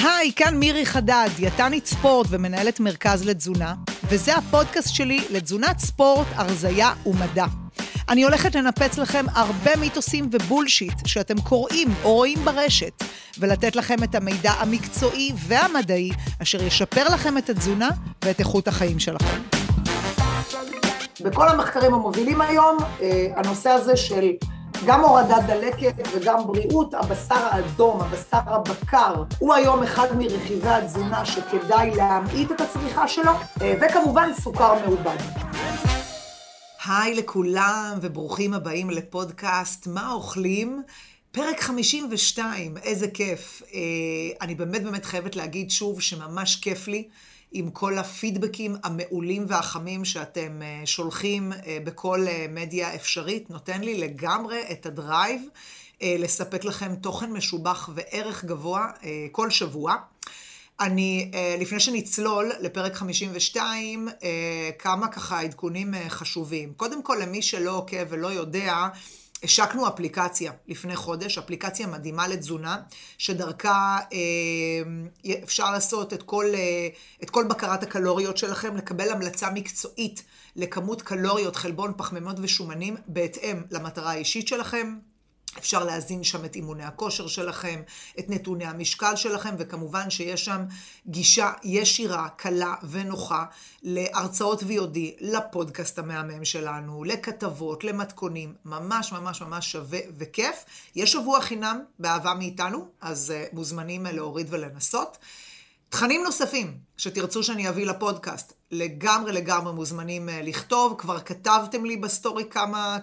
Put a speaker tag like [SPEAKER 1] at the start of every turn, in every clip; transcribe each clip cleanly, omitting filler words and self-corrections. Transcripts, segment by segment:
[SPEAKER 1] היי, כאן מירי חדד, דיאטנית ספורט ומנהלת מרכז לתזונה, וזה הפודקאסט שלי לתזונת ספורט, הרזיה ומדע. אני הולכת לנפץ לכם הרבה מיתוסים ובולשיט שאתם קוראים או רואים ברשת, ולתת לכם את המידע המקצועי והמדעי, אשר ישפר לכם את התזונה ואת איכות החיים שלכם. בכל המחקרים המובילים היום, הנושא הזה של גם הורדת דלקת וגם בריאות, הבשר האדום, הבשר הבקר, הוא היום אחד מרכיבי התזונה שכדאי להמעיט את הצריכה שלו, וכמובן סוכר מעובד. היי לכולם וברוכים הבאים לפודקאסט מה אוכלים? פרק 52, איזה כיף. אני באמת חייבת להגיד שוב שממש כיף לי עם כל הפידבקים המעולים והחמים שאתם שולחים בכל מדיה אפשרית. נותן לי לגמרי את הדרייב לספק לכם תוכן משובח וערך גבוה כל שבוע. אני, לפני שנצלול לפרק 52, כמה ככה עדכונים חשובים. קודם כל, למי שלא עוקב ולא יודע, השקנו אפליקציה לפני חודש, אפליקציה מדהימה לתזונה, שדרכה אפשר לעשות את כל בקרת הקלוריות שלכם, לקבל המלצה מקצועית לכמות קלוריות, חלבון, פחמימות ושומנים, בהתאם למטרה האישית שלכם. אפשר להזין שם את אימוני הכושר שלכם, את נתוני המשקל שלכם, וכמובן שיש שם גישה ישירה, קלה ונוחה להרצאות VOD, לפודקאסט המהמם שלנו, לכתבות, למתכונים, ממש שווה וכיף. יש שבוע חינם באהבה מאיתנו, אז מוזמנים להוריד ולנסות. תכנים נוספים שתרצו שאני אביא לפודקאסט, לגמרי מוזמנים לכתוב. כבר כתבתם לי בסטורי כמה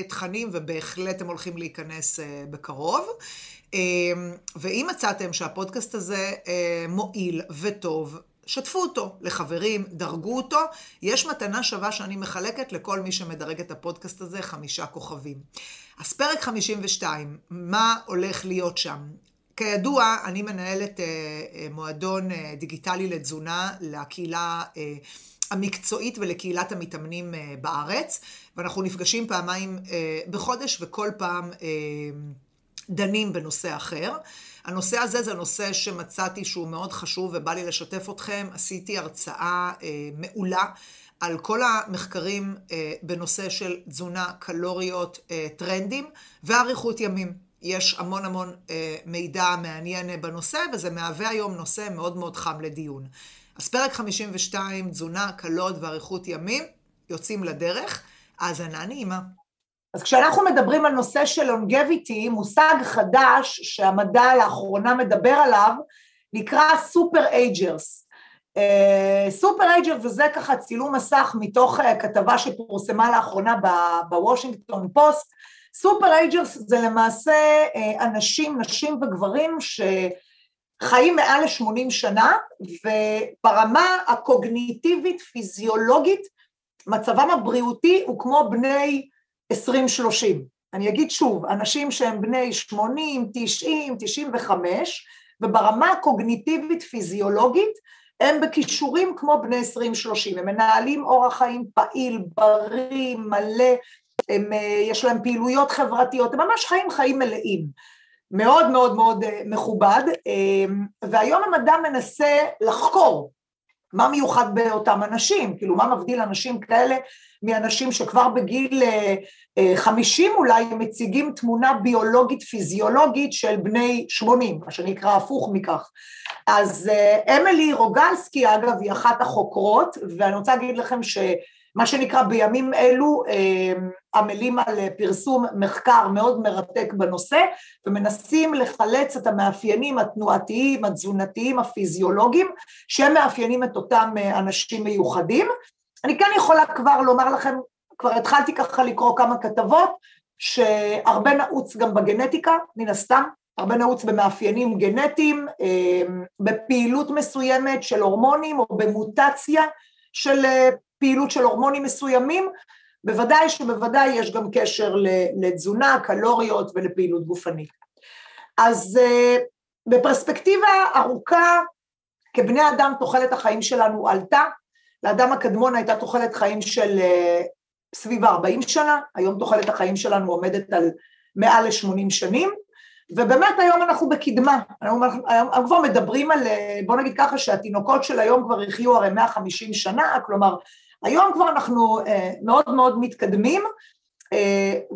[SPEAKER 1] תכנים, ובהחלט הם הולכים להיכנס בקרוב. ואם מצאתם שהפודקאסט הזה מועיל וטוב, שתפו אותו לחברים, דרגו אותו. יש מתנה שווה שאני מחלקת לכל מי שמדרג את הפודקאסט הזה 5 כוכבים. אז פרק 52, מה הולך להיות שם? כידוע, אני מנהלת מועדון דיגיטלי לתזונה לקהילה המקצועית ולקהילת המתאמנים בארץ, ואנחנו נפגשים פעמיים בחודש וכל פעם דנים בנושא אחר. הנושא הזה זה נושא שמצאתי שהוא מאוד חשוב ובא לי לשתף אתכם. עשיתי הרצאה מעולה על כל המחקרים בנושא של תזונה, קלוריות, טרנדים ואריכות ימים. יש המון מידע מעניין בנושא, וזה מהווה היום נושא מאוד חם לדיון. אז פרק 52, תזונה, קלות ואריכות ימים, יוצאים לדרך. האזנה נעימה. אז כשאנחנו מדברים על נושא של longevity, מושג חדש שהמדע לאחרונה מדבר עליו, נקרא סופר אייג'רס. סופר אייג'רס, וזה ככה צילום מסך מתוך כתבה שפורסמה לאחרונה בוושינגטון פוסט. סופר אייג'רס זה למעשה אנשים, נשים וגברים שחיים מעל ל-80 שנה, וברמה הקוגניטיבית, פיזיולוגית, מצבם הבריאותי הוא כמו בני 20-30. אני אגיד שוב, אנשים שהם בני 80, 90, 95, וברמה הקוגניטיבית, פיזיולוגית, הם בכישורים כמו בני 20-30, הם מנהלים אורח חיים פעיל, בריא, מלא, יש להם פעילויות חברתיות, הם ממש חיים מלאים, מאוד מכובד, והיום המדע מנסה לחקור מה מיוחד באותם אנשים, כאילו מה מבדיל אנשים כאלה מאנשים שכבר בגיל 50 אולי מציגים תמונה ביולוגית פיזיולוגית של בני 80, מה שנקרא הפוך מכך. אז אמילי רוגלסקי אגב היא אחת החוקרות, ואני רוצה להגיד לכם מה שנקרא בימים אלו, עמלים על פרסום מחקר מאוד מרתק בנושא, ומנסים לחלץ את המאפיינים התנועתיים, התזונתיים, הפיזיולוגיים, שהם מאפיינים את אותם אנשים מיוחדים. אני כן יכולה כבר לומר לכם, כבר התחלתי ככה לקרוא כמה כתבות, שהרבה נעוץ גם בגנטיקה, מן הסתם, הרבה נעוץ במאפיינים גנטיים, בפעילות מסוימת של הורמונים, או במוטציה של פעילות של הורמונים מסוימים, בוודאי יש גם קשר לתזונה, קלוריות ולפעילות גופנית. אז בפרספקטיבה ארוכה, כבני אדם תוחלת החיים שלנו עלתה, לאדם הקדמון הייתה תוחלת חיים של סביב 40 שנה, היום תוחלת החיים שלנו עומדת על מעל ל-80 שנים, ובאמת היום אנחנו בקדמה, אנחנו כבר מדברים על, בוא נגיד ככה שהתינוקות של היום כבר יחיו הרי 150 שנה, כלומר היום כבר אנחנו מאוד מאוד מתקדמים,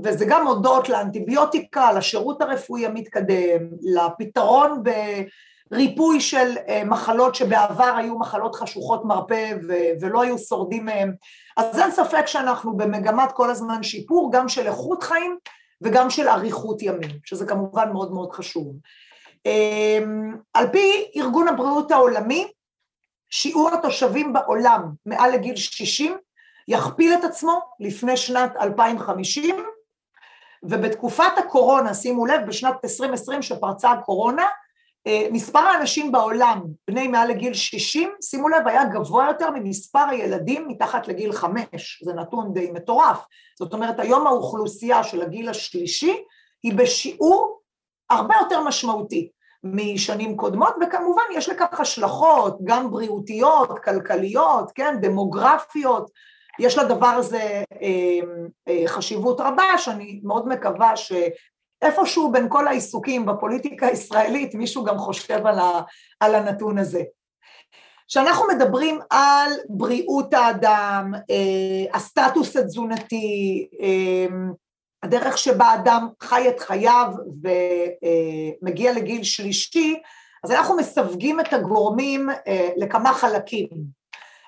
[SPEAKER 1] וזה גם הודות לאנטיביוטיקה, לשירות הרפואי המתקדם, לפתרון בריפוי של מחלות שבעבר היו מחלות חשוכות מרפא ולא היו שורדים מהם, אז אין ספק שאנחנו במגמת כל הזמן שיפור, גם של איכות חיים וגם של אריכות ימים, שזה כמובן מאוד מאוד חשוב. על פי ארגון הבריאות העולמי, שיעור התושבים בעולם מעל לגיל 60, יכפיל את עצמו לפני שנת 2050, ובתקופת הקורונה, שימו לב, בשנת 2020 שפרצה הקורונה, מספר האנשים בעולם, בני מעל לגיל 60, שימו לב, היה גבוה יותר ממספר הילדים מתחת לגיל 5, זה נתון די מטורף, זאת אומרת, היום האוכלוסייה של הגיל השלישי, היא בשיעור הרבה יותר משמעותי משנים קודמות, וכמובן יש לכך השלכות, גם בריאותיות, כלכליות, כן, דמוגרפיות, יש לדבר הזה חשיבות רבה, שאני מאוד מקווה שאיפשהו בין כל העיסוקים בפוליטיקה הישראלית, מישהו גם חושב על הנתון הזה. כשאנחנו מדברים על בריאות האדם, הסטטוס התזונתי, הדרך שבה אדם חי את חייו ומגיע לגיל שלישי, אז אנחנו מסווגים את הגורמים לכמה חלקים.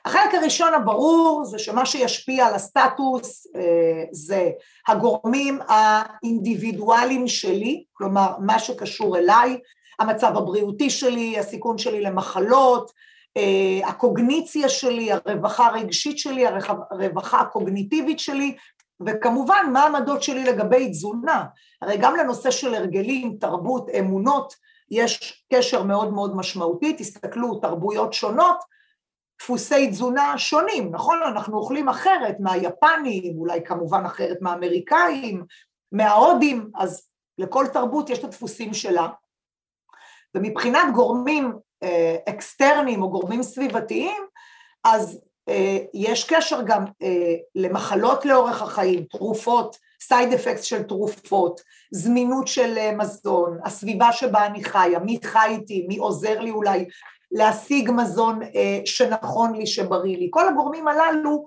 [SPEAKER 1] החלק הראשון הברור זה שמה שישפיע על הסטטוס זה הגורמים האינדיבידואליים שלי, כלומר מה שקשור אליי, המצב הבריאותי שלי, הסיכון שלי למחלות, הקוגניציה שלי, הרווחה הרגשית שלי, הרווחה הקוגניטיבית שלי, וכמובן מה העמדות שלי לגבי תזונה. הרי גם לנושא של הרגלים, תרבות, אמונות, יש קשר מאוד מאוד משמעותי, תסתכלו, תרבויות שונות, דפוסי תזונה שונים, נכון? אנחנו אוכלים אחרת מהיפנים, אולי כמובן אחרת מהאמריקאים, מההודים, אז לכל תרבות יש את הדפוסים שלה. ומבחינת גורמים אקסטרניים או גורמים סביבתיים, אז יש קשר גם למחלות לאורך החיים, תרופות, סייד אפקט של תרופות, זמינות של מזון, הסביבה שבה אני חיה, מי חי איתי, מי עוזר לי אולי להשיג מזון שנכון לי, שבריא לי. כל הגורמים הללו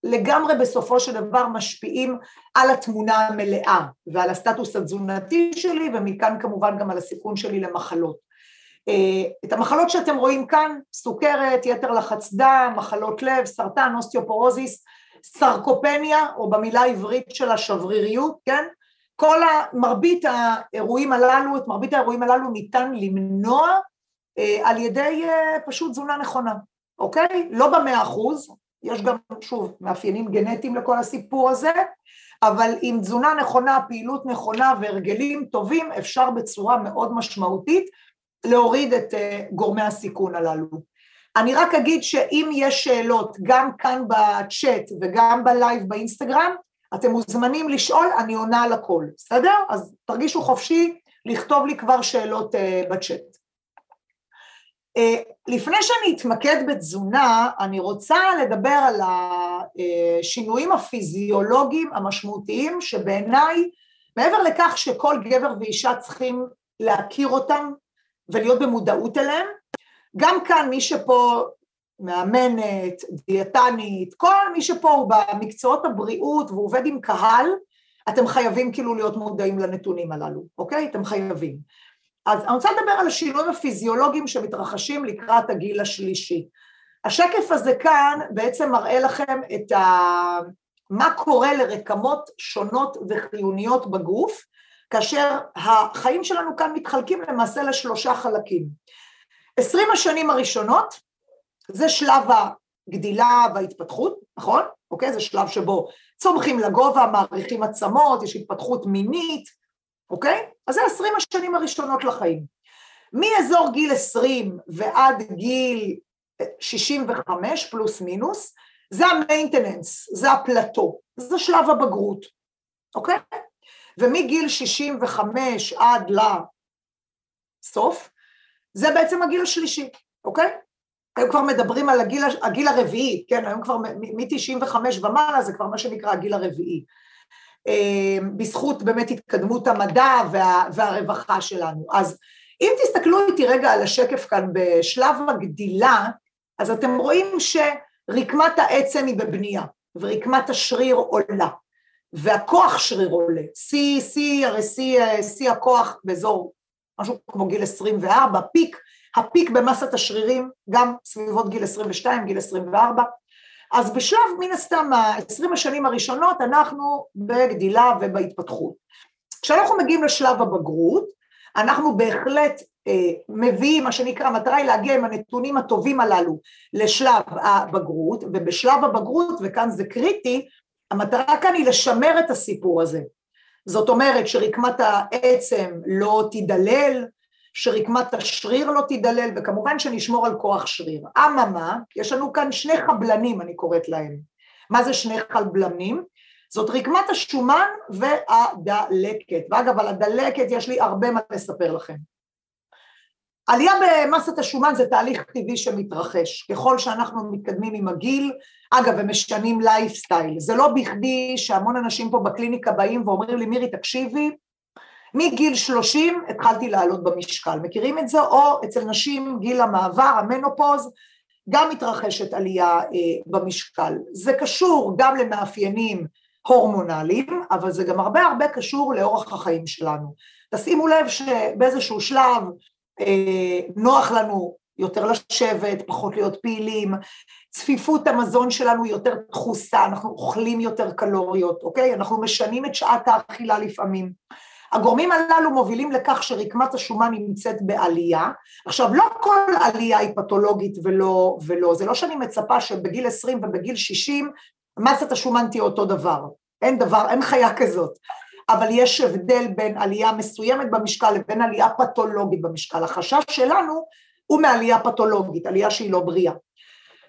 [SPEAKER 1] לגמרי בסופו של דבר משפיעים על התמונה המלאה ועל הסטטוס התזונתי שלי, ומכאן כמובן גם על הסיכון שלי למחלות. את המחלות שאתם רואים כאן, סוכרת, יתר לחץ דם, מחלות לב, סרטן, אוסטיופורוזיס, סרקופניה, או במילה העברית של השבריריות, כן? מרבית האירועים הללו, את מרבית האירועים הללו ניתן למנוע על ידי פשוט תזונה נכונה, אוקיי? לא ב100%, יש גם, שוב, מאפיינים גנטיים לכל הסיפור הזה, אבל עם תזונה נכונה, פעילות נכונה והרגלים טובים, אפשר בצורה מאוד משמעותית להוריד את גורמי הסיכון הללו. אני רק אגיד שאם יש שאלות, גם כאן בצ'אט וגם בלייב באינסטגרם, אתם מוזמנים לשאול, אני עונה על הכל, בסדר? אז תרגישו חופשי לכתוב לי כבר שאלות בצ'אט. לפני שאני אתמקד בתזונה, אני רוצה לדבר על השינויים הפיזיולוגיים המשמעותיים, שבעיניי, מעבר לכך שכל גבר ואישה צריכים להכיר אותם ולהיות במודעות אליהם, גם כאן מי שפה מאמנת, דיאטנית, כל מי שפה הוא במקצועות הבריאות ועובד עם קהל, אתם חייבים כאילו להיות מודעים לנתונים הללו, אוקיי? אתם חייבים. אז אני רוצה לדבר על השינויים הפיזיולוגיים שמתרחשים לקראת הגיל השלישי. השקף הזה כאן בעצם מראה לכם מה קורה לרקמות שונות וחיוניות בגוף, כאשר החיים שלנו כאן מתחלקים למעשה לשלושה חלקים. 20 השנים הראשונות, זה שלב הגדילה וההתפתחות, נכון? אוקיי? זה שלב שבו צומחים לגובה, מעריכים עצמות, יש התפתחות מינית, אוקיי? אז זה 20 השנים הראשונות לחיים. מאזור גיל 20 ועד גיל 65 פלוס מינוס, זה המיינטננס, זה הפלטו, זה שלב הבגרות, אוקיי? ומגיל 65 עד לסוף, זה בעצם הגיל השלישי, אוקיי? היום כבר מדברים על הגיל הרביעי, כן? היום כבר מ-95 ומעלה, זה כבר מה שנקרא הגיל הרביעי. בזכות באמת התקדמות המדע והרווחה שלנו. אז אם תסתכלו איתי רגע על השקף כאן בשלב הגדילה, אז אתם רואים שרקמת העצם היא בבנייה, ורקמת השריר עולה, והכוח שריר עולה, שיא הכוח באזור, משהו כמו גיל 24, הפיק במסת השרירים, גם סביבות גיל 22, גיל 24, אז בשלב מן הסתם, 20 השנים הראשונות, אנחנו בגדילה ובהתפתחות. כשאנחנו מגיעים לשלב הבגרות, אנחנו בהחלט מביאים, מה שנקרא, המטרה היא להגיע עם הנתונים הטובים הללו לשלב הבגרות, ובשלב הבגרות, וכאן זה קריטי, המטרה כאן היא לשמר את הסיפור הזה. זאת אומרת שרקמת העצם לא תידלל, שרקמת השריר לא תידלל, וכמובן שנשמור על כוח שריר. אממה, יש לנו כאן שני חבלנים, אני קוראת להם. מה זה שני חבלנים? זאת רקמת השומן והדלקת. ואגב, על הדלקת יש לי הרבה מה לספר לכם. עלייה במסת השומן זה תהליך טבעי שמתרחש, ככל שאנחנו מתקדמים עם הגיל, אגב, הם משנים לייפסטייל, זה לא בכדי שהמון אנשים פה בקליניקה באים ואומרים לי, מירי, תקשיבי, מגיל 30 התחלתי לעלות במשקל, מכירים את זה? או אצל נשים גיל המעבר, המנופוז, גם מתרחשת עלייה במשקל. זה קשור גם למאפיינים הורמונליים, אבל זה גם הרבה קשור לאורח החיים שלנו. תשימו לב שבאיזשהו שלב נוח לנו יותר לשבת, פחות להיות פעילים, צפיפות המזון שלנו יותר דחוסה, אנחנו אוכלים יותר קלוריות, אוקיי? אנחנו משנים את שעת האכילה לפעמים. הגורמים הללו מובילים לכך שרקמת השומן נמצאת בעלייה. עכשיו, לא כל עלייה היא פתולוגית ולא, זה לא שאני מצפה שבגיל 20 ובגיל 60, מסת השומן תהיה אותו דבר. אין חיה כזאת. אבל יש הבדל בין עלייה מסוימת במשקל לבין עלייה פתולוגית במשקל. החשש שלנו הוא מעלייה פתולוגית, עלייה שהיא לא בריאה.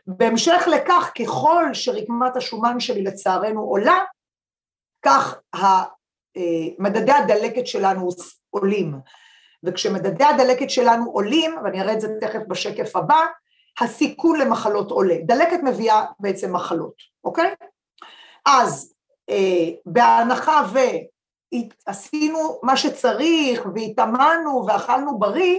[SPEAKER 1] בהמשך לכך, ככל שרקמת השומן שלי לצערנו עולה, כך מדדי הדלקת שלנו עולים. וכשמדדי הדלקת שלנו עולים, ואני אראה את זה תכף בשקף הבא, הסיכון למחלות עולה. דלקת מביאה בעצם מחלות, אוקיי? אז בהנחה ועשינו מה שצריך, והתאמנו ואכלנו בריא,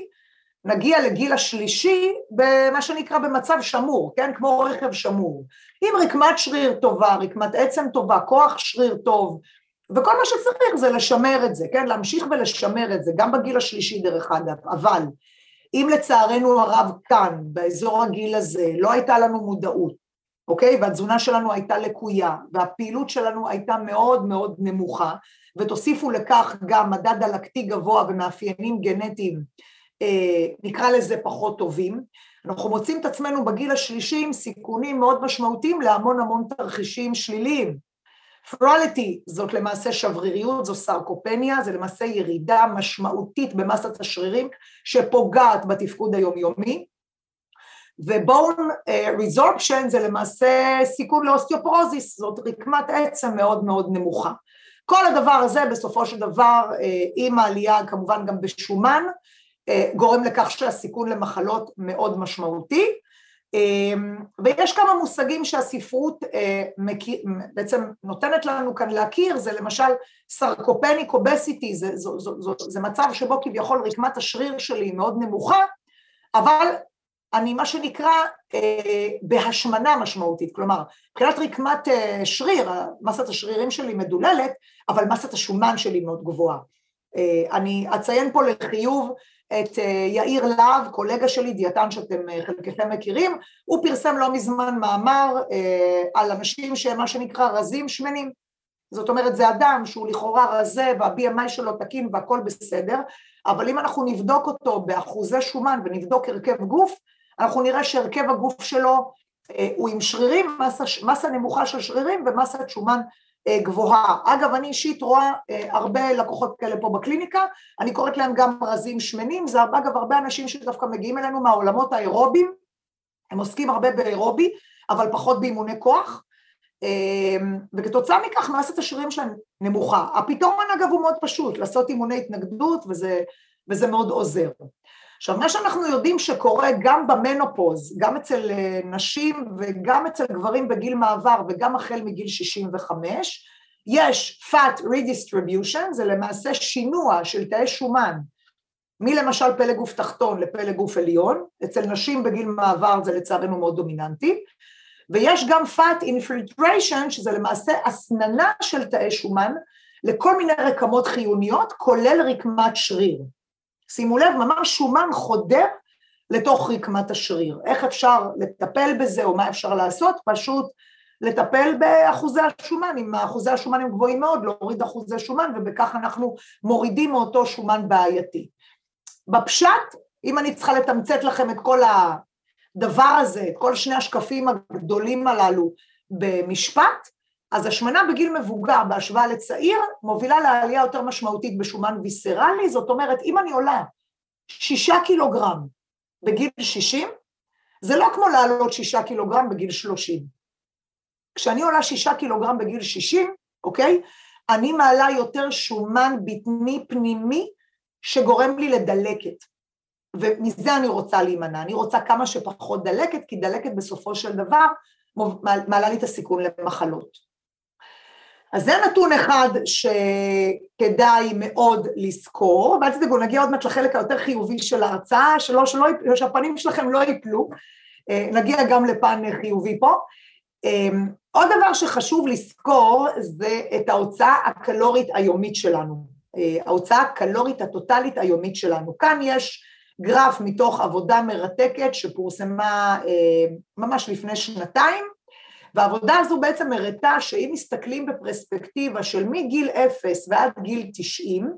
[SPEAKER 1] נגיע לגיל השלישי במה שנקרא במצב שמור, כן? כמו רכב שמור. עם רקמת שריר טובה, רקמת עצם טובה, כוח שריר טוב, וכל מה שצריך זה לשמר את זה, כן? להמשיך ולשמר את זה, גם בגיל השלישי דרך אגב, אבל אם לצערנו הרב כאן, באזור הגיל הזה, לא הייתה לנו מודעות, אוקיי? והתזונה שלנו הייתה לקויה, והפעילות שלנו הייתה מאוד מאוד נמוכה, ותוסיפו לכך גם מדד דלקתי גבוה ומאפיינים גנטיים, נקרא לזה פחות טובים, אנחנו מוצאים את עצמנו בגיל השלישי עם סיכונים מאוד משמעותיים להמון תרחישים שליליים. פרליטי זאת למעשה שבריריות, זו סרקופניה, זה למעשה ירידה משמעותית במסת השרירים שפוגעת בתפקוד היומיומי, ובון ריזורפשן זה למעשה סיכון לאוסטיופורוזיס, זאת רקמת עצם מאוד מאוד נמוכה. כל הדבר הזה בסופו של דבר עם העלייה כמובן גם בשומן, גורם לכך שהסיכון למחלות מאוד משמעותי, ויש כמה מושגים שהספרות בעצם נותנת לנו כאן להכיר, זה למשל סרקופניק אובסיטי, זה מצב שבו כביכול רקמת השריר שלי מאוד נמוכה, אבל אני מה שנקרא בהשמנה משמעותית, כלומר, מבחינת רקמת שריר, מסת השרירים שלי מדוללת, אבל מסת השומן שלי מאוד גבוהה. אני אציין פה לחיוב את יאיר להב, קולגה שלי, דיאטן שאתם חלקכם מכירים, הוא פרסם לא מזמן מאמר על אנשים שמה שנקרא רזים שמנים, זאת אומרת זה אדם שהוא לכאורה רזה וה-BMI שלו תקין והכל בסדר, אבל אם אנחנו נבדוק אותו באחוזי שומן ונבדוק הרכב גוף, אנחנו נראה שהרכב הגוף שלו הוא עם שרירים, מסה נמוכה של שרירים ומסת שומן גבוהה. אגב, אני אישית רואה הרבה לקוחות כאלה פה בקליניקה, אני קוראת להם גם רזים שמנים, זה אגב הרבה אנשים שדווקא מגיעים אלינו מהעולמות האירובים, הם עוסקים הרבה באירובי, אבל פחות באימוני כוח, וכתוצאה מכך מסת השרירים שלהם נמוכה. הפתרון אגב הוא מאוד פשוט, לעשות אימוני התנגדות, וזה מאוד עוזר. עכשיו, מה שאנחנו יודעים שקורה גם במנופוז, גם אצל נשים וגם אצל גברים בגיל מעבר וגם החל מגיל 65, יש fat redistribution, זה למעשה שינוע של תאי שומן, מלמשל פלג גוף תחתון לפלג גוף עליון, אצל נשים בגיל מעבר זה לצערנו מאוד דומיננטי, ויש גם fat infiltration, שזה למעשה הסננה של תאי שומן, לכל מיני רקמות חיוניות, כולל רקמת שריר. שימו לב, ממש שומן חודר לתוך רקמת השריר. איך אפשר לטפל בזה, או מה אפשר לעשות? פשוט לטפל באחוזי השומן, אם אחוזי השומן הם גבוהים מאוד, להוריד אחוזי שומן, ובכך אנחנו מורידים מאותו שומן בעייתי. בפשט, אם אני צריכה לתמצת לכם את כל הדבר הזה, את כל שני השקפים הגדולים הללו במשפט, אז השמנה בגיל מבוגר בהשוואה לצעיר, מובילה לעלייה יותר משמעותית בשומן ויסרלי, זאת אומרת, אם אני עולה 6 קילוגרם בגיל 60, זה לא כמו לעלות 6 קילוגרם בגיל 30. כשאני עולה 6 קילוגרם בגיל 60, אוקיי? אני מעלה יותר שומן בטני פנימי, שגורם לי לדלקת. ומזה אני רוצה להימנע. אני רוצה כמה שפחות דלקת, כי דלקת בסופו של דבר, מעלה לי את הסיכון למחלות. אז זה נתון אחד שכדאי מאוד לזכור, ואל תדאגו, נגיע עוד מעט לחלק היותר חיובי של ההרצאה, שהפנים שלכם לא ייפלו, נגיע גם לפן חיובי פה. עוד דבר שחשוב לזכור זה את ההוצאה הקלורית היומית שלנו, ההוצאה הקלורית הטוטלית היומית שלנו. כאן יש גרף מתוך עבודה מרתקת שפורסמה ממש לפני 2, והעבודה הזו בעצם הראתה שאם מסתכלים בפרספקטיבה של מגיל 0 ועד גיל 90,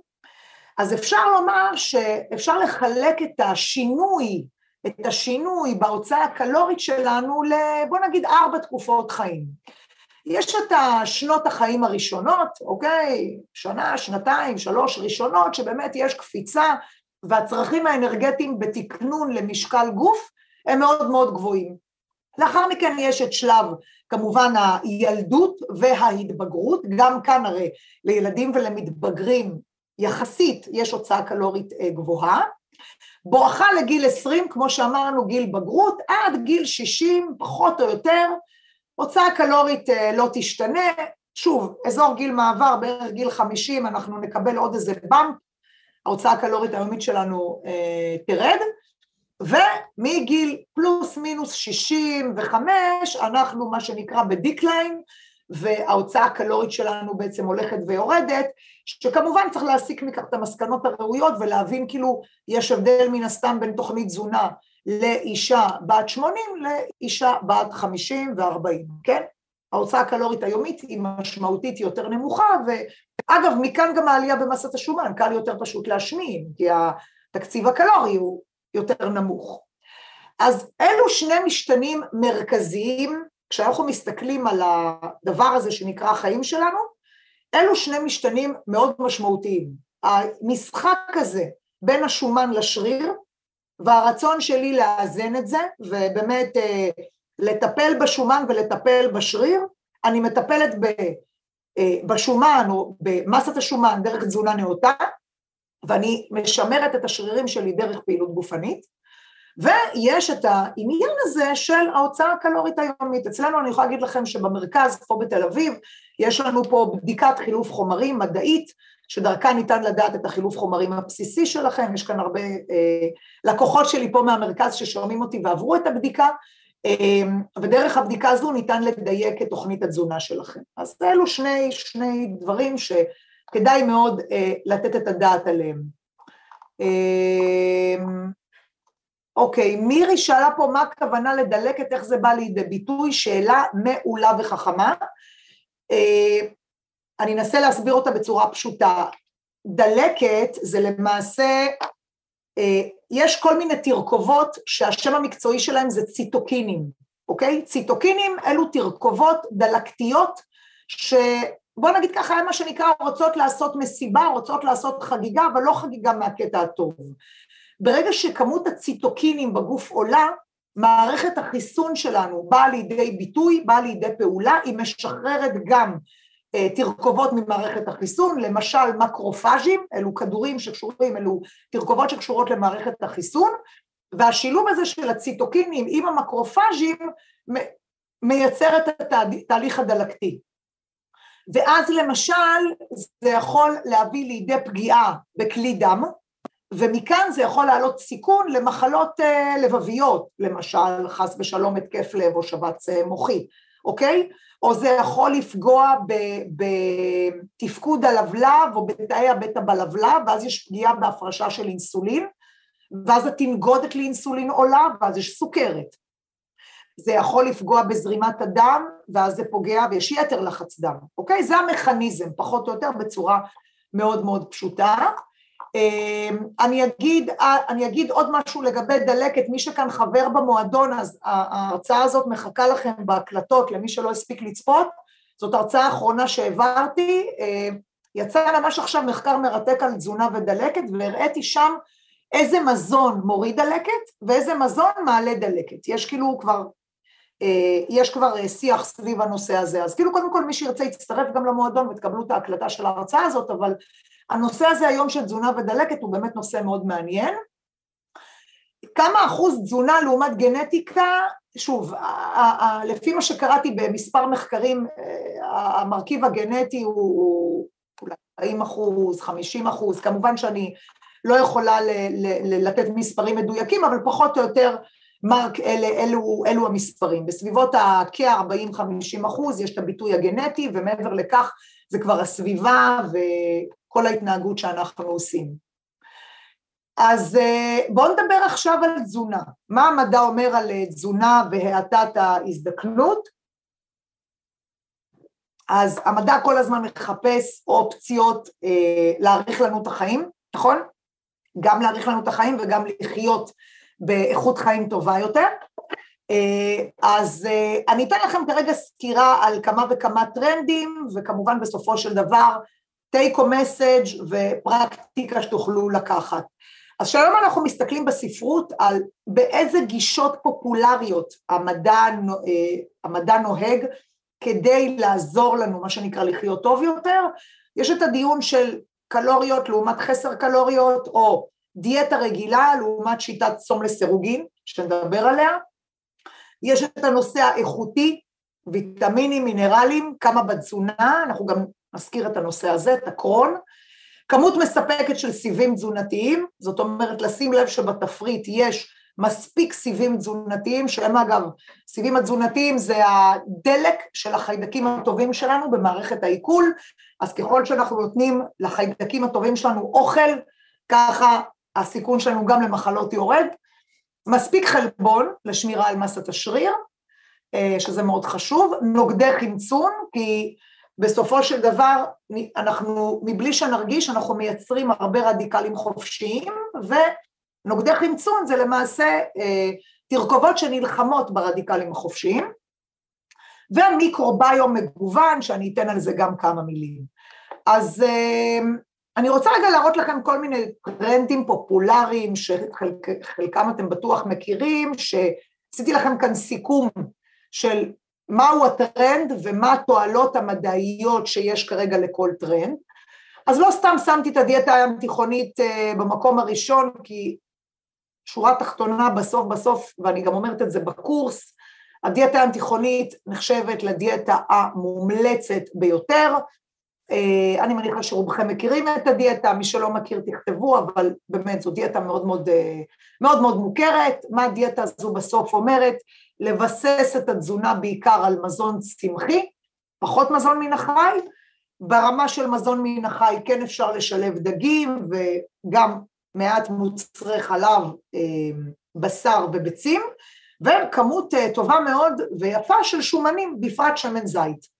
[SPEAKER 1] אז אפשר לומר שאפשר לחלק את השינוי בהוצאה הקלורית שלנו בוא נגיד 4 תקופות חיים. יש את שנות החיים הראשונות, אוקיי? 1, 2, 3 ראשונות, שבאמת יש קפיצה, והצרכים האנרגטיים בתקנון למשקל גוף הם מאוד מאוד גבוהים. לאחר מכן יש את שלב, כמובן, הילדות וההתבגרות, גם כאן הרי לילדים ולמתבגרים יחסית יש הוצאה קלורית גבוהה, בואכה לגיל 20, כמו שאמרנו, גיל בגרות, עד גיל 60, פחות או יותר, הוצאה קלורית לא תשתנה, שוב, אזור גיל מעבר, בערך גיל 50, אנחנו נקבל עוד איזה במפ, ההוצאה הקלורית היומית שלנו תרד, ומגיל פלוס מינוס 65, אנחנו מה שנקרא בדיקליין, וההוצאה הקלורית שלנו בעצם הולכת ויורדת, שכמובן צריך להסיק מכך את המסקנות הראויות, ולהבין כאילו יש הבדל מן הסתם בין תוכנית תזונה לאישה בת 80 לאישה בת 50 ו-40, כן? ההוצאה הקלורית היומית היא משמעותית יותר נמוכה, ואגב מכאן גם העלייה במסת השומן, קל יותר פשוט להשמין, כי התקציב הקלורי הוא יותר נמוך. אז אלו שני משתנים מרכזיים, כשאנחנו מסתכלים על הדבר הזה שנקרא החיים שלנו, אלו שני משתנים מאוד משמעותיים. המשחק הזה בין השומן לשריר, והרצון שלי לאזן את זה, ובאמת לטפל בשומן ולטפל בשריר, אני מטפלת בשומן או במסת השומן דרך תזונה נאותה, ואני משמרת את השרירים שלי דרך פעילות גופנית, ויש את העניין הזה של ההוצאה הקלורית היומית. אצלנו אני יכולה להגיד לכם שבמרכז, פה בתל אביב, יש לנו פה בדיקת חילוף חומרים מדעית, שדרכה ניתן לדעת את החילוף חומרים הבסיסי שלכם, יש כאן הרבה לקוחות שלי פה מהמרכז ששומעים אותי ועברו את הבדיקה, ודרך הבדיקה הזו ניתן לדייק את תוכנית התזונה שלכם. אז אלו שני דברים שכדאי מאוד לתת את הדעת עליהם. אוקיי, מירי שאלה פה מה הכוונה לדלקת, איך זה בא לידי ביטוי, שאלה מעולה וחכמה. אני אנסה להסביר אותה בצורה פשוטה. דלקת זה למעשה, יש כל מיני תרכובות שהשם המקצועי שלהם זה ציטוקינים, אוקיי? ציטוקינים אלו תרכובות דלקתיות שבוא נגיד ככה, מה שנקרא רוצות לעשות מסיבה, רוצות לעשות חגיגה, אבל לא חגיגה מהקטע הטוב. ברגע שכמות הציטוקינים בגוף עולה, מערכת החיסון שלנו באה לידי ביטוי, באה לידי פעולה, היא משחררת גם תרכובות ממערכת החיסון, למשל מקרופאז'ים, אלו כדורים שקשורים, אלו תרכובות שקשורות למערכת החיסון, והשילוב הזה של הציטוקינים עם המקרופאז'ים מייצר את התהליך הדלקתי. ואז למשל זה יכול להביא לידי פגיעה בכלי דם, ומכאן זה יכול לעלות סיכון למחלות לבביות, למשל חס ושלום התקף לב או שבץ מוחי, אוקיי? או זה יכול לפגוע בתפקוד הלבלב או בתאי הבטא בלבלב, ואז יש פגיעה בהפרשה של אינסולין, ואז התנגודת לאינסולין עולה, ואז יש סוכרת. זה יכול לפגוע בזרימת הדם, ואז זה פוגע ויש יתר לחץ דם, אוקיי? זה המכניזם, פחות או יותר בצורה מאוד מאוד פשוטה. אני אגיד עוד משהו לגבי דלקת, מי שכאן חבר במועדון, אז ההרצאה הזאת מחכה לכם בהקלטות, למי שלא הספיק לצפות, זאת הרצאה האחרונה שהעברתי, יצא ממש עכשיו מחקר מרתק על תזונה ודלקת, והראיתי שם איזה מזון מוריד דלקת, ואיזה מזון מעלה דלקת, יש כבר שיח סביב הנושא הזה, אז כאילו קודם כל מי שירצה יצטרף גם למועדון ותקבלו את ההקלטה של ההרצאה הזאת, אבל הנושא הזה היום של תזונה ודלקת הוא באמת נושא מאוד מעניין. כמה אחוז תזונה לעומת גנטיקה, שוב, לפי מה שקראתי במספר מחקרים, המרכיב הגנטי הוא אולי 40%, 50%, כמובן שאני לא יכולה לתת מספרים מדויקים, אבל פחות או יותר מרק אלו המספרים. בסביבות כ-40-50% יש את הביטוי הגנטי, ומעבר לכך זה כבר הסביבה וכל ההתנהגות שאנחנו עושים. אז בואו נדבר עכשיו על תזונה. מה המדע אומר על תזונה והאטת ההזדקנות? אז המדע כל הזמן מחפש אופציות להאריך לנו את החיים, נכון? גם להאריך לנו את החיים וגם לחיות באיכות חיים טובה יותר. אז אני אתן לכם כרגע סקירה על כמה וכמה טרנדים, וכמובן בסופו של דבר take a message ופרקטיקה שתוכלו לקחת. אז שהיום אנחנו מסתכלים בספרות על באיזה גישות פופולריות המדע נוהג כדי לעזור לנו, מה שנקרא לחיות טוב יותר. יש את הדיון של קלוריות לעומת חסר קלוריות, או דיאטה רגילה לעומת שיטת צום לסירוגין, שנדבר עליה. יש את הנושא האיכותי, ויטמינים, מינרלים, כמה בתזונה, אנחנו גם נזכיר את הנושא הזה, את הקרון. כמות מספקת של סיבים תזונתיים, זאת אומרת לשים לב שבתפריט יש מספיק סיבים תזונתיים, שהם אגב, סיבים התזונתיים זה הדלק של החיידקים הטובים שלנו במערכת העיכול, אז ככל שאנחנו נותנים לחיידקים הטובים שלנו אוכל, ככה הסיכון שלנו גם למחלות יורד. מספיק חלבון לשמירה על מסת השריר, שזה מאוד חשוב, נוגדי חמצון, כי בסופו של דבר אנחנו, מבלי שנרגיש, אנחנו מייצרים הרבה רדיקלים חופשיים, ונוגדי חמצון זה למעשה תרכובות שנלחמות ברדיקלים החופשיים, והמיקרוביום מגוון, שאני אתן על זה גם כמה מילים. אז אני רוצה רגע להראות לכם כל מיני טרנדים פופולריים, שחלקם אתם בטוח מכירים, שעשיתי לכם כאן סיכום של מהו הטרנד ומה התועלות המדעיות שיש כרגע לכל טרנד. אז לא סתם שמתי את הדיאטה הים תיכונית במקום הראשון, כי שורה תחתונה בסוף, ואני גם אומרת את זה בקורס, הדיאטה הים תיכונית נחשבת לדיאטה המומלצת ביותר. אני מניחה שרובכם מכירים את הדיאטה, מי שלא מכיר תכתבו, אבל באמת זו דיאטה מאוד מאוד מוכרת. מה הדיאטה הזו בסוף אומרת? לבסס את התזונה בעיקר על מזון צמחי, פחות מזון מן החי. ברמה של מזון מן החי כן אפשר לשלב דגים וגם מעט מוצרי חלב, בשר וביצים, וכמות טובה מאוד ויפה של שומנים, בפרט שמן זית.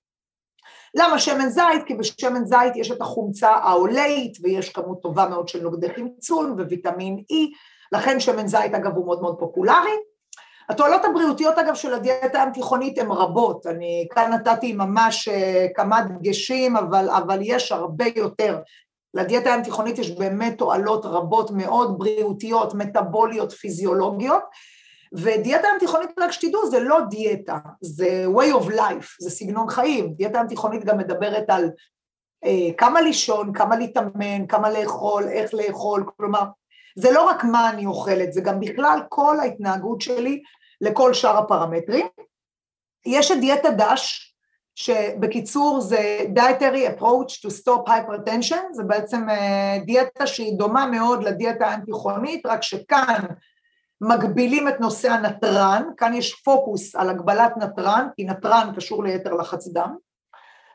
[SPEAKER 1] למה שמן זית? כי בשמן זית יש את החומצה האולאית, ויש כמות טובה מאוד של נוגדי חמצון וויטמין E, לכן שמן זית אגב הוא מאוד מאוד פופולרי. התועלות הבריאותיות אגב של הדיאטה הים תיכונית הן רבות, אני כאן נתתי ממש כמה דגשים, אבל יש הרבה יותר. לדיאטה הים תיכונית יש באמת תועלות רבות מאוד, בריאותיות, מטאבוליות, פיזיולוגיות, ודיאטה ים תיכונית, רק שתדעו, זה לא דיאטה, זה way of life, זה סגנון חיים. דיאטה ים תיכונית גם מדברת על כמה לישון, כמה להתאמן, כמה לאכול, איך לאכול, כלומר, זה לא רק מה אני אוכלת, זה גם בכלל כל ההתנהגות שלי לכל שאר הפרמטרים. יש את דיאטה דש, שבקיצור זה dietary approach to stop hypertension, זה בעצם דיאטה שהיא דומה מאוד לדיאטה האנטי-חולית, רק שכאן מגבילים את נושא הנטרן, כאן יש פוקוס על הגבלת נטרן, כי נטרן קשור ליתר לחץ דם,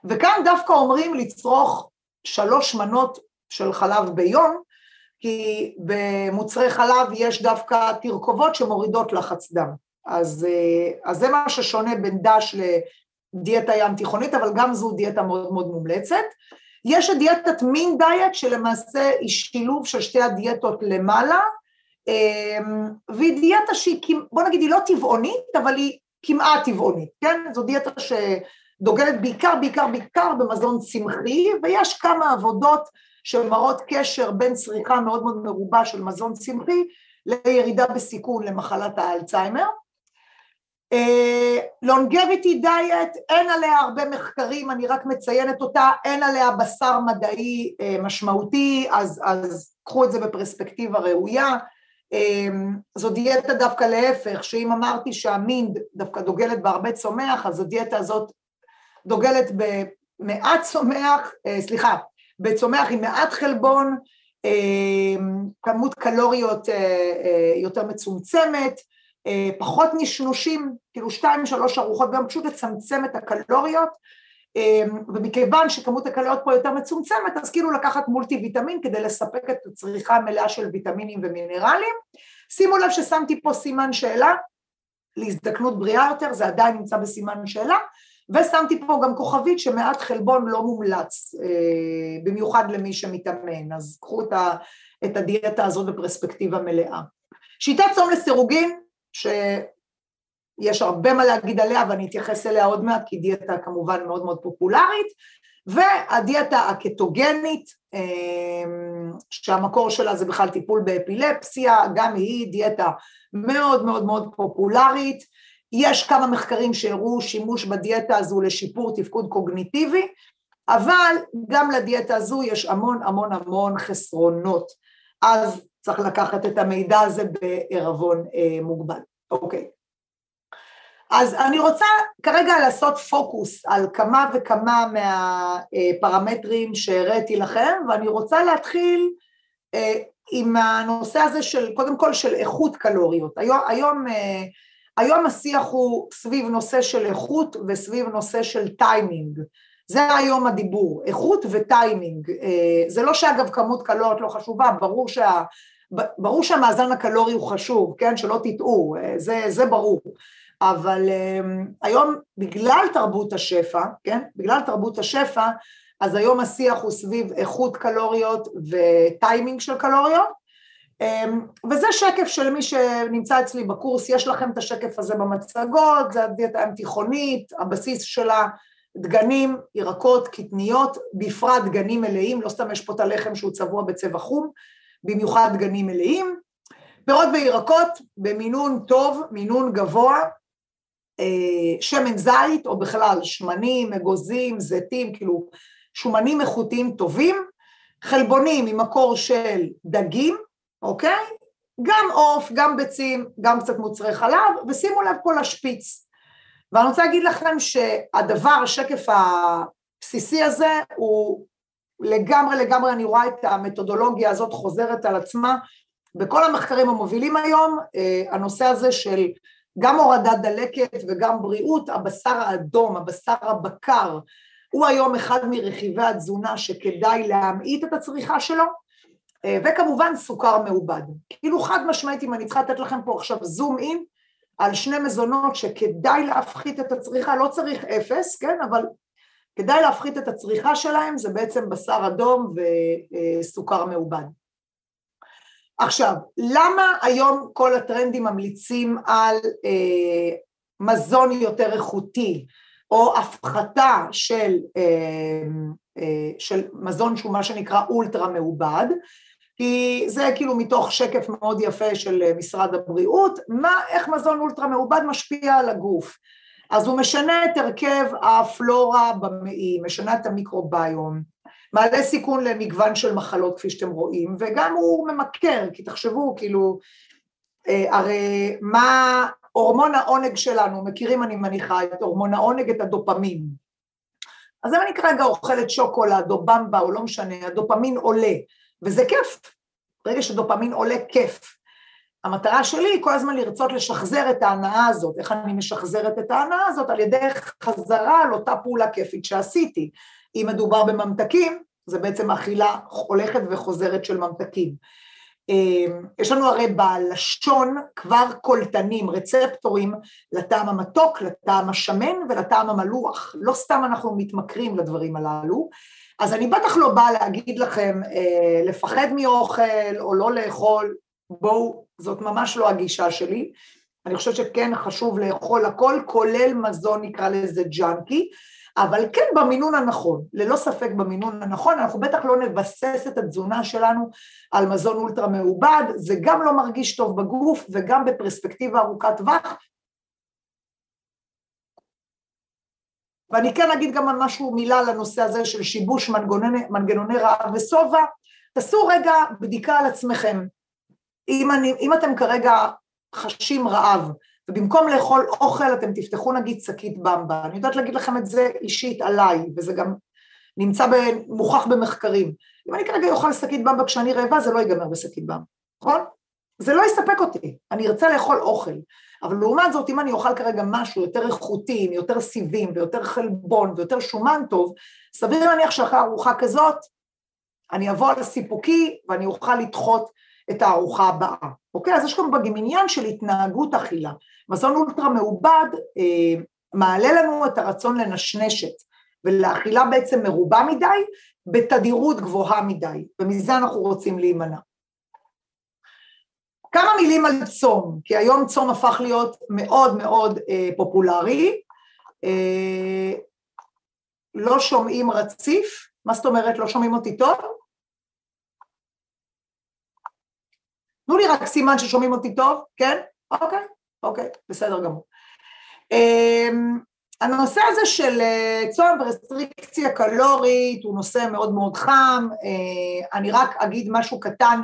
[SPEAKER 1] וכאן דווקא אומרים לצרוך 3 מנות של חלב ביום, כי במוצרי חלב יש דווקא תרכובות שמורידות לחץ דם, אז זה מה ששונה בין דש לדיאטה ים תיכונית, אבל גם זו דיאטה מאוד מאוד מומלצת. יש דיאטת מין דיאט שלמעשה היא שילוב של שתי הדיאטות למעלה, והיא דיאטה שהיא, בוא נגיד, היא לא טבעונית, אבל היא כמעט טבעונית, כן? זו דיאטה שדוגלת בעיקר במזון צמחי, ויש כמה עבודות שמראות קשר בין צריכה מאוד מאוד מרובה של מזון צמחי, לירידה בסיכון למחלת האלצהיימר. longevity diet, אין עליה הרבה מחקרים, אני רק מציינת אותה, אין עליה בשר מדעי משמעותי, אז קחו את זה בפרספקטיבה ראויה. זו דיאטה דווקא להפך, שאם אמרתי שהמין דווקא דוגלת בהרבה צומח, אז הדיאטה הזאת דוגלת במעט צומח, בצומח עם מעט חלבון, כמות קלוריות יותר מצומצמת, פחות נשנושים, כאילו 2-3 ארוחות ביום, פשוט לצמצם את הקלוריות, ומכיוון שכמות הקלוריות פה יותר מצומצמת, אז כאילו לקחת מולטי ויטמין כדי לספק את הצריכה המלאה של ויטמינים ומינרלים. שימו לב ששמתי פה סימן שאלה, להזדקנות בריאה יותר, זה עדיין נמצא בסימן שאלה, ושמתי פה גם כוכבית שמעט חלבון לא מומלץ, במיוחד למי שמתאמן, אז קחו את הדיאטה הזאת בפרספקטיבה מלאה. שיטת צום לסירוגין, שיש הרבה מה להגיד עליה, ואני אתייחס אליה עוד מעט, כי דיאטה כמובן מאוד מאוד פופולרית, והדיאטה הקטוגנית, שהמקור שלה זה בכלל טיפול באפילפסיה, גם היא דיאטה מאוד מאוד מאוד פופולרית, יש כמה מחקרים שהראו שימוש בדיאטה הזו לשיפור תפקוד קוגניטיבי, אבל גם לדיאטה הזו יש המון חסרונות, אז צריך לקחת את המידע הזה בערבון מוגבל. אוקיי. אז אני רוצה כרגע לעשות פוקוס על כמה וכמה מהפרמטרים שהראיתי לכם, ואני רוצה להתחיל עם הנושא הזה של, קודם כל של איכות קלוריות. היום השיח הוא סביב נושא של איכות וסביב נושא של טיימינג. זה היום הדיבור, איכות וטיימינג. זה לא שאגב כמות קלוריות לא חשובה, ברור שהמאזן הקלורי הוא חשוב, כן? שלא תטעו, זה ברור. אבל היום בגלל תרבות השפע, כן? בגלל תרבות השפע, אז היום השיח הוא סביב איכות קלוריות וטיימינג של קלוריות, וזה שקף של מי שנמצא אצלי בקורס, יש לכם את השקף הזה במצגות, זה הדיאטה התיכונית, הבסיס שלה, דגנים, ירקות, קטניות, בפרט דגנים מלאים, לא סתם יש פה את הלחם שהוא צבוע בצבע חום, במיוחד דגנים מלאים, פירות וירקות במינון טוב, מינון גבוה, שמן זית או בכלל שמנים, אגוזים, זיתים, כאילו שומנים איכותיים טובים, חלבונים ממקור של דגים, אוקיי? גם עוף, גם ביצים, גם קצת מוצרי חלב, ושימו לב פה לשפיץ. ואני רוצה להגיד לכם שהדבר, השקף הבסיסי הזה, הוא לגמרי, אני רואה את המתודולוגיה הזאת חוזרת על עצמה, בכל המחקרים המובילים היום, הנושא הזה של גם הורדת דלקת וגם בריאות, הבשר האדום, הבשר הבקר, הוא היום אחד מרכיבי התזונה שכדאי להמעיט את הצריכה שלו, וכמובן סוכר מעובד. כאילו חד משמעית, אם אני צריכה לתת לכם פה עכשיו זום אין, על 2 מזונות שכדאי להפחית את הצריכה, לא צריך 0, כן, אבל כדאי להפחית את הצריכה שלהם, זה בעצם בשר אדום וסוכר מעובד. עכשיו, למה היום כל הטרנדים ממליצים על מזון יותר איכותי, או הפחתה של מזון שהוא מה שנקרא אולטרה מעובד, כי זה כאילו מתוך שקף מאוד יפה של משרד הבריאות, איך מזון אולטרה מעובד משפיע על הגוף. אז הוא משנה את הרכב הפלורה במעי, משנה את המיקרוביום, מעלה סיכון למגוון של מחלות כפי שאתם רואים, וגם הוא ממכר, כי תחשבו כאילו, הרי מה הורמון העונג שלנו, מכירים אני מניחה את הורמון העונג, את הדופמין, אז אם אני כרגע אוכלת שוקולד או במבה או לא משנה, הדופמין עולה, וזה כיף, ברגע שדופמין עולה כיף. המטרה שלי היא כל הזמן לרצות לשחזר את ההנאה הזאת, איך אני משחזרת את ההנאה הזאת, על ידי חזרה על אותה פעולה כיפית שעשיתי. אם מדובר בממתקים, זה בעצם אכילה הולכת וחוזרת של ממתקים. יש לנו הרי בלשון כבר קולטנים, רצפטורים, לטעם המתוק, לטעם השמן ולטעם המלוח. לא סתם אנחנו מתמכרים לדברים הללו, אז אני בטח לא באה להגיד לכם לפחד מאוכל או לא לאכול, בואו, זאת ממש לא הגישה שלי. אני חושבת שכן חשוב לאכול הכל, כולל מזון, נקרא לזה ג'אנקי, אבל כן במינון הנכון, ללא ספק במינון הנכון, אנחנו בטח לא נבסס את התזונה שלנו על מזון אולטרה מעובד, זה גם לא מרגיש טוב בגוף וגם בפרספקטיבה ארוכת טווח. ואני כן אגיד גם על משהו, מילה לנושא הזה של שיבוש מנגנוני רעב וסובה, תעשו רגע בדיקה על עצמכם, אם אתם כרגע חשים רעב, ובמקום לאכול אוכל אתם תפתחו נגיד שקית במבה, אני יודעת להגיד לכם את זה אישית עליי, וזה גם נמצא מוכח במחקרים, אם אני כרגע אוכל שקית במבה כשאני רעבה, זה לא ייגמר בשקית במבה, נכון? זה לא יספק אותי, אני ארצה לאכול אוכל, אבל לעומת זאת, אם אני אוכל כרגע משהו יותר איכותי, עם יותר סיבים, ויותר חלבון, ויותר שומן טוב, סביר להניח שאחרי ארוחה כזאת, אני אבוא על הסיפוקי, ואני אוכל לדחות את הארוחה הבאה, אוקיי? אז יש כאן בגמניין של התנהגות אכילה. מזון אולטרה מעובד מעלה לנו את הרצון לנשנשת, ולאכילה בעצם מרובה מדי, בתדירות גבוהה מדי, ומזה אנחנו רוצים להימנע. כמה מילים על צום, כי היום צום הפך להיות מאוד מאוד פופולרי, לא שומעים רציף, מה זאת אומרת לא שומעים אותי טוב? תנו לי רק סימן ששומעים אותי טוב, כן? אוקיי, בסדר גמור. הנושא הזה של צום ורסטריקציה קלורית הוא נושא מאוד מאוד חם, אני רק אגיד משהו קטן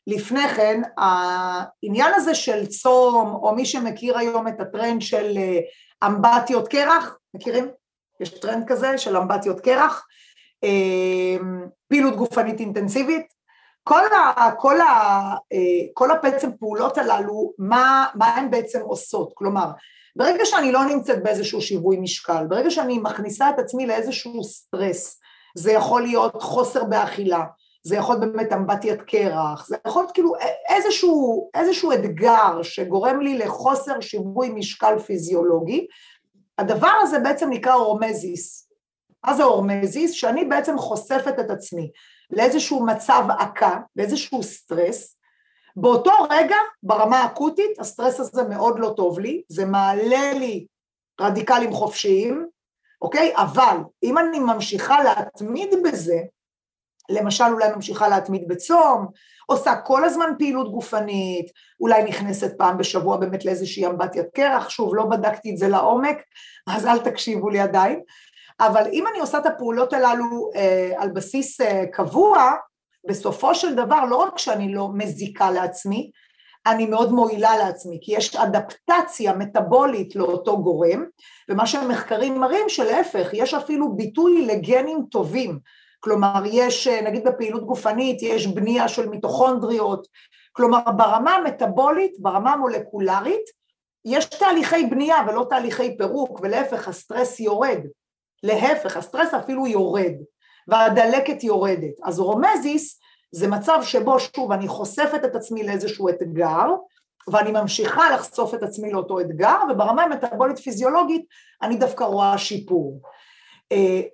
[SPEAKER 1] לפני כן, העניין הזה של צום, או מי שמכיר היום את הטרנד של אמבטיות קרח, מכירים? יש טרנד כזה של אמבטיות קרח, פעילות גופנית אינטנסיבית, כל בעצם פעולות הללו, מה הן בעצם עושות? כלומר, ברגע שאני לא נמצאת באיזשהו שיווי משקל, ברגע שאני מכניסה את עצמי לאיזשהו סטרס, זה יכול להיות חוסר באכילה, זה יכול להיות באמת אמבטיית קרח, זה יכול להיות כאילו איזשהו אתגר שגורם לי לחוסר שיווי משקל פיזיולוגי, הדבר הזה בעצם נקרא הורמזיס. מה זה הורמזיס? שאני בעצם חושפת את עצמי לאיזשהו מצב עקה, באיזשהו סטרס, באותו רגע, ברמה האקוטית, הסטרס הזה מאוד לא טוב לי, זה מעלה לי רדיקלים חופשיים, אוקיי? אבל אם אני ממשיכה להתמיד בזה, למשל אולי ממשיכה להתמיד בצום, עושה כל הזמן פעילות גופנית, אולי נכנסת פעם בשבוע באמת לאיזושהי אמבטיית קרח, שוב לא בדקתי את זה לעומק, אז אל תקשיבו לי עדיין, אבל אם אני עושה את הפעולות הללו על בסיס קבוע, בסופו של דבר לא רק שאני לא מזיקה לעצמי, אני מאוד מועילה לעצמי, כי יש אדפטציה מטאבולית לאותו גורם, ומה שהמחקרים מראים שלהפך, יש אפילו ביטוי לגנים טובים, כלומר יש, נגיד בפעילות גופנית, יש בנייה של מיטוכונדריות, כלומר ברמה המטאבולית, ברמה המולקולרית, יש תהליכי בנייה ולא תהליכי פירוק, ולהפך הסטרס יורד, להפך הסטרס אפילו יורד, והדלקת יורדת, אז הורמזיס זה מצב שבו שוב אני חושפת את עצמי לאיזשהו אתגר, ואני ממשיכה לחשוף את עצמי לאותו אתגר, וברמה המטאבולית פיזיולוגית אני דווקא רואה שיפור.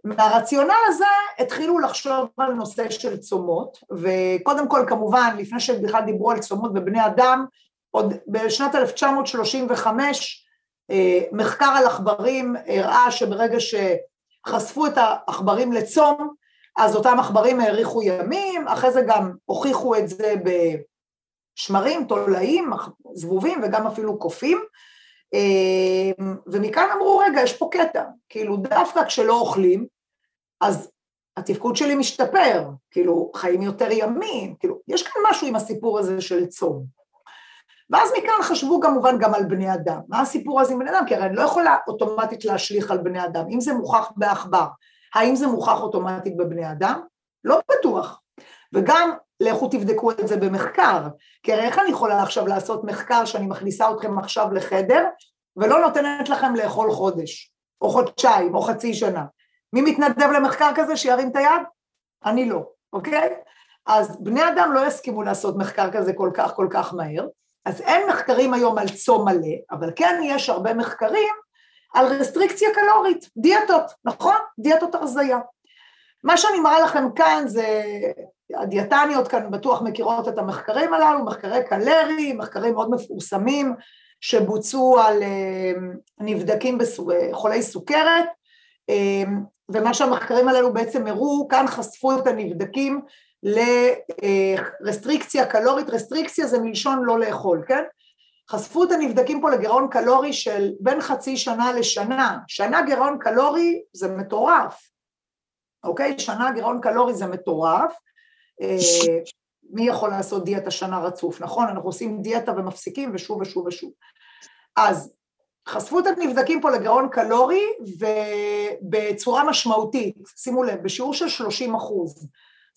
[SPEAKER 1] מהרציונל הזה התחילו לחשוב על נושא של צומות, וקודם כל כמובן לפני שבכלל דיברו על צומות בבני אדם, עוד בשנת 1935 מחקר על עכברים הראה שברגע שחשפו את העכברים לצום, אז אותם עכברים האריכו ימים, אחרי זה גם הוכיחו את זה בשמרים, תולעים, זבובים וגם אפילו קופים, ומכאן אמרו רגע יש פה קטע, כאילו דווקא כשלא אוכלים, אז התפקוד שלי משתפר, כאילו חיים יותר ימים, כאילו יש כאן משהו עם הסיפור הזה של צום. ואז מכאן חשבו כמובן גם על בני אדם, מה הסיפור הזה עם בני אדם? כי הרי אני לא יכולה אוטומטית להשליך על בני אדם, אם זה מוכח בעכבר, האם זה מוכח אוטומטית בבני אדם? לא בטוח. וגם לכו תבדקו את זה במחקר, כי הרי איך אני יכולה עכשיו לעשות מחקר שאני מכניסה אתכם עכשיו לחדר, ולא נותנת לכם לאכול חודש, או חודשיים, או חצי שנה. מי מתנדב למחקר כזה שירים את היד? אני לא, אוקיי? אז בני אדם לא יסכימו לעשות מחקר כזה כל כך מהר, אז אין מחקרים היום על צום מלא, אבל כן יש הרבה מחקרים על רסטריקציה קלורית, דיאטות, נכון? דיאטות הרזיה. מה שאני מראה לכם כאן זה, הדיאטניות כאן בטוח מכירות את המחקרים הללו, מחקרי קלרי, מחקרים מאוד מפורסמים, שבוצעו על נבדקים בחולי סוכרת, ומה שהמחקרים הללו בעצם הראו, כאן חשפו את הנבדקים לרסטריקציה קלורית, רסטריקציה זה מלשון לא לאכול, כן? חשפו את הנבדקים פה לגירעון קלורי של בין חצי שנה לשנה, שנה גירעון קלורי זה מטורף, אוקיי? שנה גירעון קלורי זה מטורף, מי יכול לעשות דיאטה שנה רצוף, נכון? אנחנו עושים דיאטה ומפסיקים ושוב ושוב ושוב. אז חשפו את הנבדקים פה לגירעון קלורי ובצורה משמעותית, שימו לב, בשיעור של 30%.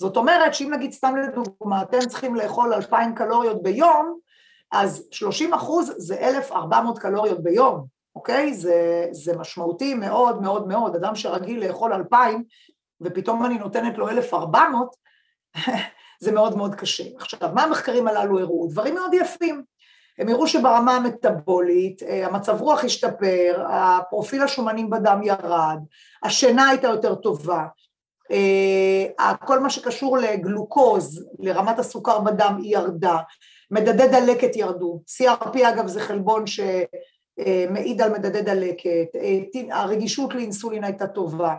[SPEAKER 1] זאת אומרת שאם נגיד סתם לדוגמה, אתם צריכים לאכול 2,000 קלוריות ביום, אז 30% זה 1,400 קלוריות ביום, אוקיי? זה משמעותי מאוד מאוד מאוד, אדם שרגיל לאכול 2,000 ופתאום אני נותנת לו 1,400, זה מאוד מאוד קשה. עכשיו, מה המחקרים הללו הראו? דברים מאוד יפים. הם הראו שברמה המטאבולית, המצב רוח השתפר, הפרופיל השומנים בדם ירד, השינה הייתה יותר טובה, כל מה שקשור לגלוקוז, לרמת הסוכר בדם היא ירדה, מדדי דלקת ירדו, CRP אגב זה חלבון שמעיד על מדדי דלקת, הרגישות לאינסולין הייתה טובה,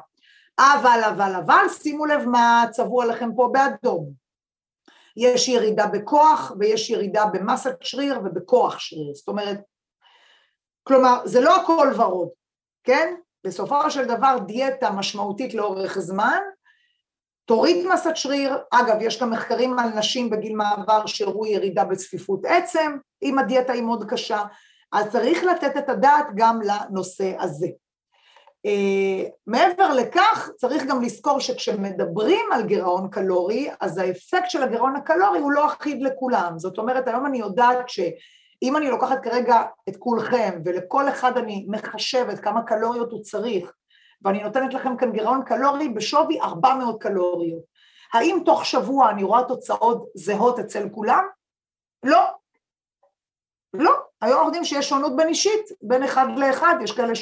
[SPEAKER 1] אבל, שימו לב מה צבוע לכם פה באדום, יש ירידה בכוח ויש ירידה במסת שריר ובכוח שריר, זאת אומרת, כלומר זה לא הכל ורוד, כן? בסופו של דבר דיאטה משמעותית לאורך זמן, תוריד מסת שריר, אגב יש גם מחקרים על נשים בגיל מעבר שהראו ירידה בצפיפות עצם, אם הדיאטה היא מאוד קשה, אז צריך לתת את הדעת גם לנושא הזה. מעבר לכך צריך גם לזכור שכשמדברים על גירעון קלורי, אז האפקט של הגירעון הקלורי הוא לא אחיד לכולם, זאת אומרת היום אני יודעת שאם אני לוקחת כרגע את כולכם ולכל אחד אני מחשבת כמה קלוריות הוא צריך, ואני נותנת לכם כאן גירעון קלורי בשווי 400 קלוריות, האם תוך שבוע אני רואה תוצאות זהות אצל כולם? לא. לא, היום אנחנו יודעים שיש שונות בין אישית, בין אחד לאחד, יש כאלה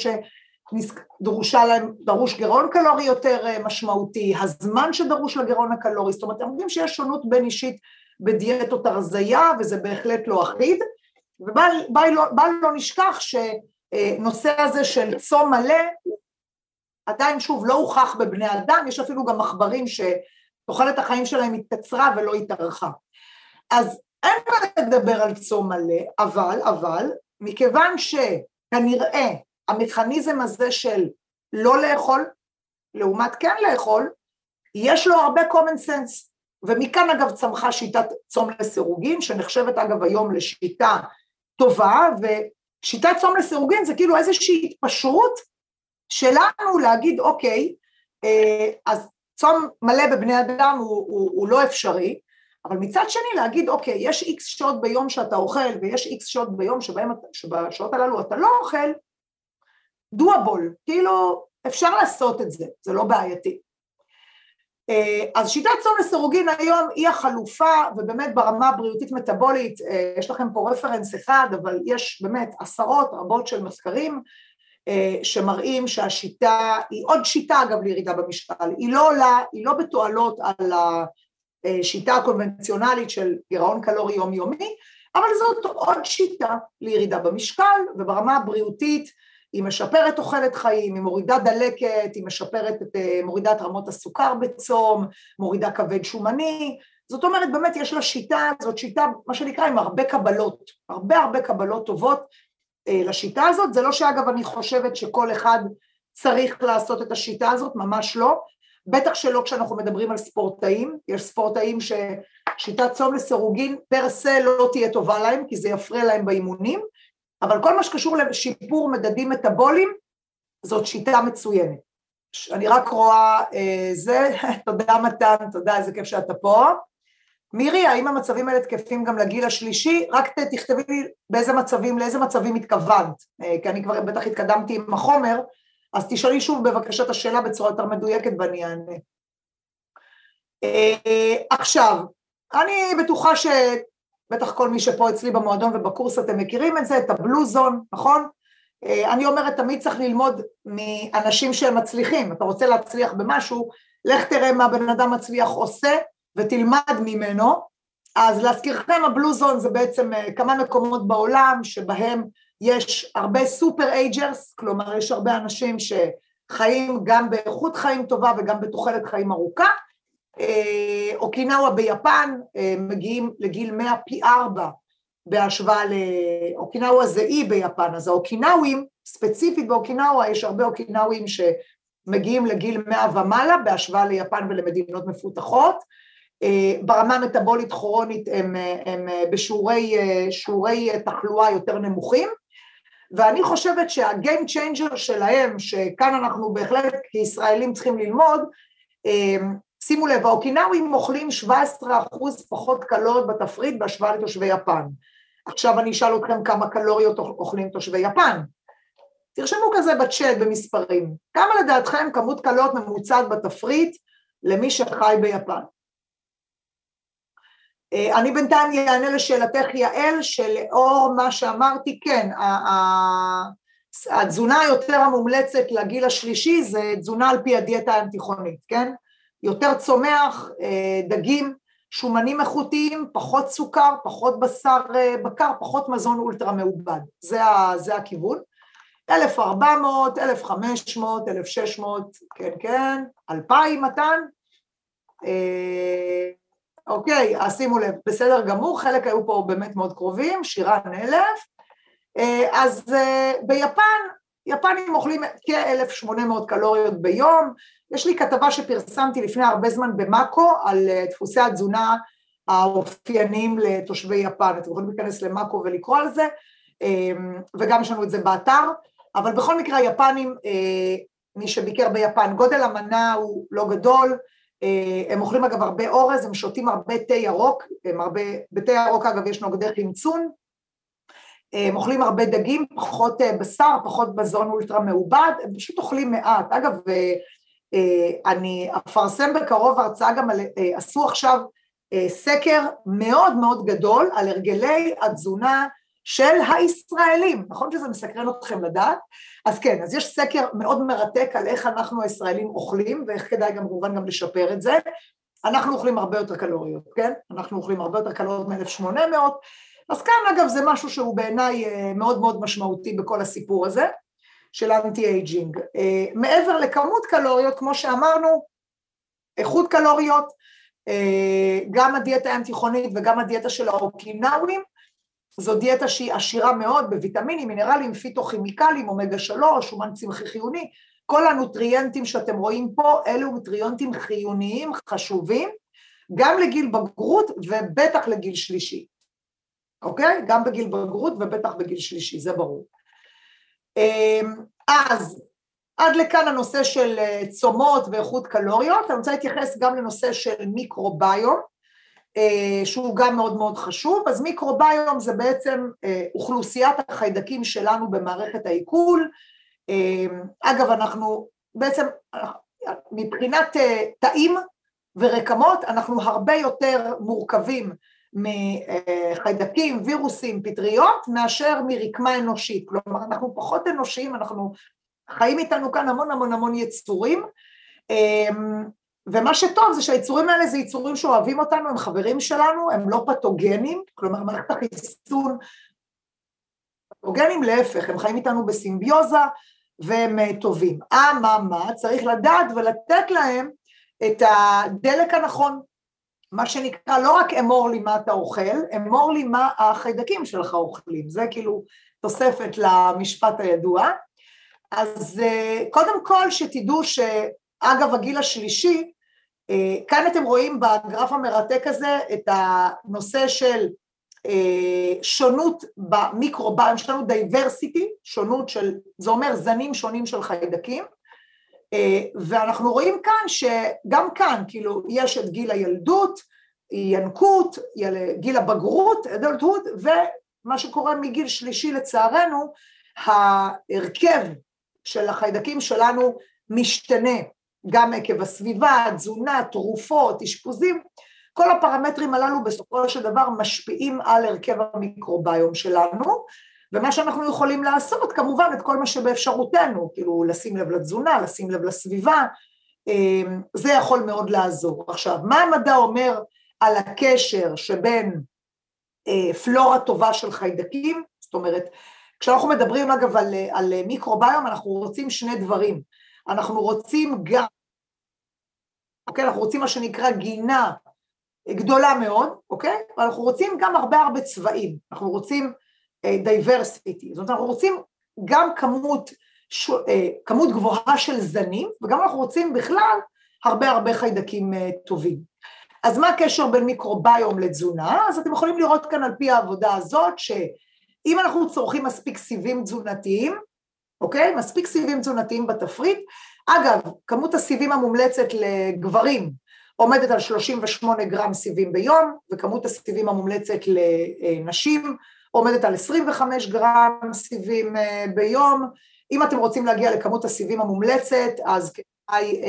[SPEAKER 1] דרוש גירעון קלורי יותר משמעותי, הזמן שדרוש לגירעון הקלורי, זאת אומרת, אנחנו יודעים שיש שונות בין אישית בדיאטות הרזיה, וזה בהחלט לא אחיד, ובל לא נשכח שנושא הזה של צום מלא, עדיין שוב לא הוכח בבני אדם, יש אפילו גם מחברים שתוחלת החיים שלהם התקצרה ולא התארכה. אז אין מה לדבר על צום מלא, אבל, מכיוון שכנראה המכניזם הזה של לא לאכול, לעומת כן לאכול, יש לו הרבה common sense, ומכאן אגב צמחה שיטת צום לסירוגין, שנחשבת אגב היום לשיטה טובה, ושיטת צום לסירוגין זה כאילו איזושהי התפשרות שלנו להגיד אוקיי, אז צום מלא בבני אדם הוא לא אפשרי, אבל מצד שני להגיד אוקיי, יש X שעות ביום שאתה אוכל, ויש X שעות ביום שבשעות הללו אתה לא אוכל, דואבול, כאילו אפשר לעשות את זה, זה לא בעייתי. אז שיטת צום לסירוגין היום היא החלופה, ובאמת ברמה הבריאותית מטאבולית, יש לכם פה רפרנס אחד, אבל יש באמת עשרות רבות של מחקרים, שמראים שהשיטה, היא עוד שיטה אגב לירידה במשקל, היא לא בתועלות על השיטה הקונבנציונלית של גירעון קלורי יומיומי, אבל זאת עוד שיטה לירידה במשקל, וברמה הבריאותית היא משפרת תוחלת חיים, היא מורידה דלקת, היא מורידה את רמות הסוכר בצום, מורידה כבד שומני, זאת אומרת באמת יש לה שיטה, זאת שיטה מה שנקרא עם הרבה קבלות, הרבה קבלות טובות לשיטה הזאת, זה לא שאגב אני חושבת שכל אחד צריך לעשות את השיטה הזאת, ממש לא, בטח שלא כשאנחנו מדברים על ספורטאים, יש ספורטאים ששיטת צום לסירוגין פר סה לא תהיה טובה להם, כי זה יפריע להם באימונים, אבל כל מה שקשור לשיפור מדדים מטאבוליים, זאת שיטה מצוינת. אני רק רואה זה, תודה מתן, תודה, איזה כיף שאתה פה. מירי, האם המצבים האלה תקפים גם לגיל השלישי? רק תכתבי לי לאיזה מצבים התכוונת, כי אני כבר בטח התקדמתי עם החומר, אז תשאלי שוב בבקשה את השאלה בצורה יותר מדויקת ואני אענה. עכשיו, אני בטוחה שבטח כל מי שפה אצלי במועדון ובקורס אתם מכירים את זה, את הבלו זון, נכון? אני אומרת, תמיד צריך ללמוד מאנשים שהם מצליחים, אתה רוצה להצליח במשהו, לך תראה מה בן אדם מצליח עושה, ותלמד ממנו. אז להזכירכם, הבלו זון זה בעצם כמה מקומות בעולם, שבהם יש הרבה סופר אייג'רס, כלומר יש הרבה אנשים שחיים גם באיכות חיים טובה, וגם בתוחלת חיים ארוכה. אוקינאווה ביפן, מגיעים לגיל 100 פי 4, בהשוואה לאוקינאווה זה אי ביפן, אז האוקינאווים, ספציפית באוקינאווה, יש הרבה אוקינאווים שמגיעים לגיל 100 ומעלה, בהשוואה ליפן ולמדינות מפותחות, ברמה מטאבולית כרונית הם בשיעורי תחלואה יותר נמוכים, ואני חושבת שהגיים צ'יינג'ר שלהם, שכאן אנחנו בהחלט כישראלים צריכים ללמוד, שימו לב, האוקינאווים אוכלים 17% פחות קלוריות בתפריט בהשוואה לתושבי יפן. עכשיו אני אשאל אתכם כמה קלוריות אוכלים תושבי יפן. תרשמו כזה בצ'אט במספרים. כמה לדעתכם כמות קלוריות ממוצעת בתפריט למי שחי ביפן? אני בינתיים יענה לשאלתך יעל, שלאור מה שאמרתי, כן, התזונה היותר המומלצת לגיל השלישי זה תזונה על פי הדיאטה האנטיכונית, כן? יותר צומח, דגים, שומנים איכותיים, פחות סוכר, פחות בשר בקר, פחות מזון אולטרה מעובד. זה הכיוון. 1,400, 1,500, 1,600, כן, כן, 2,000 מתן. אוקיי, אז שימו לב, בסדר גמור, חלק היו פה באמת מאוד קרובים, שירן 1,000. אז ביפן, יפנים אוכלים כ-1,800 קלוריות ביום. יש לי כתבה שפרסמתי לפני הרבה זמן במאקו, על דפוסי התזונה האופייניים לתושבי יפן. אתם יכולים להיכנס למאקו ולקרוא על זה, וגם יש לנו את זה באתר, אבל בכל מקרה היפנים, מי שביקר ביפן, גודל המנה הוא לא גדול, הם אוכלים אגב הרבה אורז, הם שותים הרבה תה ירוק, בתה ירוק אגב יש נוגדי חמצון, הם אוכלים הרבה דגים, פחות בשר, פחות מזון אולטרה מעובד, הם פשוט אוכלים מעט. אגב, אני אפרסם בקרוב הרצאה גם, עשו עכשיו סקר מאוד מאוד גדול על הרגלי התזונה של הישראלים, נכון שזה מסקרן אתכם לדעת? אז כן, אז יש סקר מאוד מרתק על איך אנחנו הישראלים אוכלים, ואיך כדאי גם כמובן גם לשפר את זה. אנחנו אוכלים הרבה יותר קלוריות, כן? אנחנו אוכלים הרבה יותר קלוריות מ-1,800, אז כאן אגב זה משהו שהוא בעיניי מאוד מאוד משמעותי בכל הסיפור הזה, של אנטי-אייג'ינג. מעבר לכמות קלוריות, כמו שאמרנו, איכות קלוריות, גם הדיאטה האנטיכונית וגם הדיאטה של האוקינאווים, זו דיאטה שהיא עשירה מאוד בוויטמינים, מינרלים, פיטוכימיקלים, אומגה 3, שומן צמחי חיוני, כל הנוטריאנטים שאתם רואים פה, אלו נוטריאנטים חיוניים, חשובים, גם לגיל בגרות ובטח לגיל שלישי. אוקיי? גם בגיל בגרות ובטח בגיל שלישי, זה ברור. אז עד לכאן הנושא של צומות ואיכות קלוריות, אני רוצה להתייחס גם לנושא של מיקרוביום, שהוא גם מאוד מאוד חשוב. אז מיקרוביום זה בעצם אוכלוסיית החיידקים שלנו במערכת העיכול. אגב, אנחנו בעצם מבחינת תאים ורקמות, אנחנו הרבה יותר מורכבים מחיידקים, וירוסים, פטריות, מאשר מרקמה אנושית. כלומר, אנחנו פחות אנושיים, אנחנו חיים איתנו כאן המון המון המון יצורים, ומה שטוב זה שהיצורים האלה זה יצורים שאוהבים אותנו, הם חברים שלנו, הם לא פתוגנים, כלומר, מערכת החיסון, פתוגנים להפך, הם חיים איתנו בסימביוזה, והם טובים. מה, צריך לדעת ולתת להם את הדלק הנכון, מה שנקרא, לא רק אמור לי מה אתה אוכל, אמור לי מה החיידקים שלך אוכלים, זה כאילו תוספת למשפט הידוע. אז קודם כל שתדעו שאגב הגיל השלישי, כאן אתם רואים בגרף המרתק הזה את הנושא של שונות במיקרוביום, יש לנו דייברסיטי, שונות של, זה אומר זנים שונים של חיידקים, ואנחנו רואים כאן שגם כאן, כאילו, יש את גיל הילדות, ינקות, גיל הבגרות, adulthood, ומה שקורה מגיל שלישי לצערנו, ההרכב של החיידקים שלנו משתנה, גם עקב הסביבה, תזונה, תרופות, אשפוזים, כל הפרמטרים הללו בסופו של דבר משפיעים על הרכב המיקרוביום שלנו, ומה שאנחנו יכולים לעשות, כמובן את כל מה שבאפשרותנו, כאילו לשים לב לתזונה, לשים לב לסביבה, זה יכול מאוד לעזור. עכשיו, מה המדע אומר על הקשר שבין פלורה טובה של חיידקים? זאת אומרת, כשאנחנו מדברים אגב על מיקרוביום, אנחנו רוצים שני דברים. אנחנו רוצים גם, אוקיי, אנחנו רוצים מה שנקרא גינה גדולה מאוד, אוקיי? ואנחנו רוצים גם הרבה צבעים. אנחנו רוצים diversity. זאת אומרת, אנחנו רוצים גם כמות גבוהה של זנים, וגם אנחנו רוצים בכלל הרבה חיידקים טובים. אז מה הקשר בין מיקרוביום לתזונה? אז אתם יכולים לראות כאן על פי העבודה הזאת, שאם אנחנו צורכים מספיק סיבים תזונתיים, אוקיי? מספיק סיבים תזונתיים בתפריט, אגב, כמות הסיבים המומלצת לגברים עומדת על 38 גרם סיבים ביום, וכמות הסיבים המומלצת לנשים עומדת על 25 גרם סיבים ביום. אם אתם רוצים להגיע לכמות הסיבים המומלצת, אז כדאי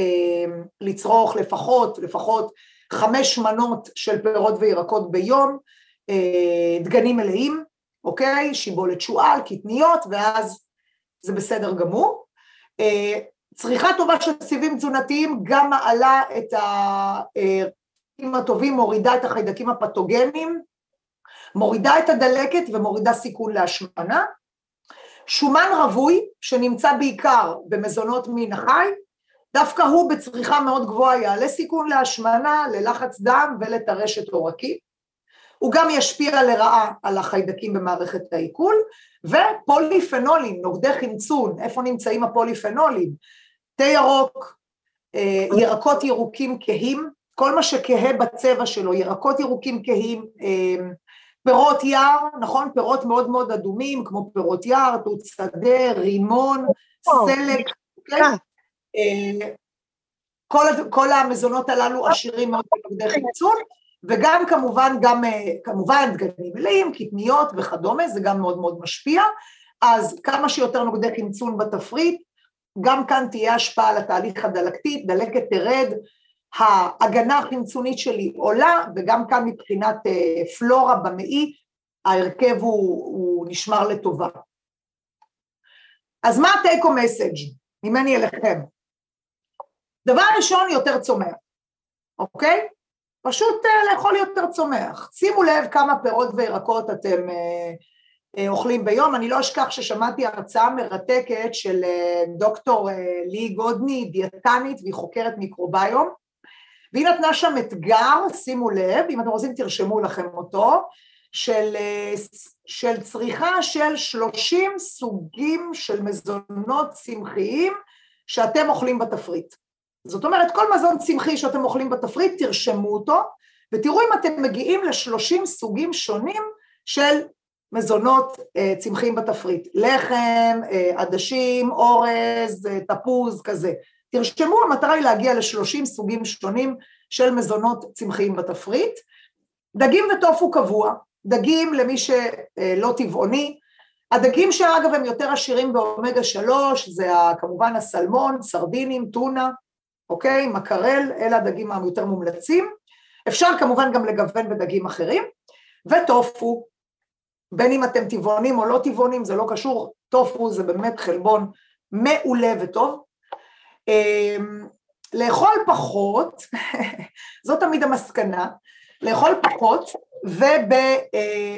[SPEAKER 1] לצרוך לפחות 5 מנות של פירות וירקות ביום, דגנים מלאים, אוקיי? שיבולת שועל, קטניות, ואז זה בסדר גמור. צריכה טובה של סיבים תזונתיים גם מעלה את החיידקים הטובים, מורידה את החיידקים הפתוגנים, מורידה את הדלקת ומורידה סיכון להשמנה. שומן רווי שנמצא בעיקר במזונות מן החי, דווקא הוא בצריכה מאוד גבוהה יעלה סיכון להשמנה, ללחץ דם ולטרשת עורקים. הוא גם ישפיע לרעה על החיידקים במערכת העיכול, ופוליפנולים, נוגדי חמצון, איפה נמצאים הפוליפנולים? תה ירוק, ירקות ירוקים כהים, כל מה שכהה בצבע שלו, ירקות ירוקים כהים, פירות יער, נכון? פירות מאוד מאוד אדומים, כמו פירות יער, תות שדה, רימון, סלק, כל המזונות הללו עשירים מאוד בנוגדי חמצון, וגם כמובן דגנים מלאים, קטניות וכדומה, זה גם מאוד מאוד משפיע, אז כמה שיותר נוגדי חמצון בתפריט, גם כאן תהיה השפעה על התהליך הדלקתי, דלקת תרד, ההגנה החמצונית שלי עולה, וגם כאן מבחינת פלורה במעי, ההרכב הוא נשמר לטובה. אז מה ה-take home message? ממני אליכם. דבר ראשון, יותר צומח, אוקיי? פשוט לאכול יותר צומח. שימו לב כמה פירות וירקות אתם אוכלים ביום. אני לא אשכח ששמעתי הרצאה מרתקת של דוקטור לי גודני, דיאטנית, והיא חוקרת מיקרוביום, והיא נתנה שם אתגר, שימו לב, אם אתם רוצים תרשמו לכם אותו, של צריכה של 30 סוגים של מזונות צמחיים שאתם אוכלים בתפריט. זאת אומרת, כל מזון צמחי שאתם אוכלים בתפריט, תרשמו אותו, ותראו אם אתם מגיעים ל30 סוגים שונים של מזונות צמחיים בתפריט. לחם, עדשים, אורז, תפוז, כזה. תרשמו, המטרה היא להגיע ל30 סוגים שונים של מזונות צמחיים בתפריט. דגים וטופו קבוע, דגים למי שלא טבעוני, הדגים שאגב הם יותר עשירים באומגה 3, זה כמובן הסלמון, סרדינים, טונה, אוקיי, מקרל, אלה הדגים היותר מומלצים, אפשר כמובן גם לגוון בדגים אחרים, וטופו, בין אם אתם טבעונים או לא טבעונים, זה לא קשור, טופו זה באמת חלבון מעולה וטוב, לאכול פחות, זאת תמיד המסקנה, לאכול פחות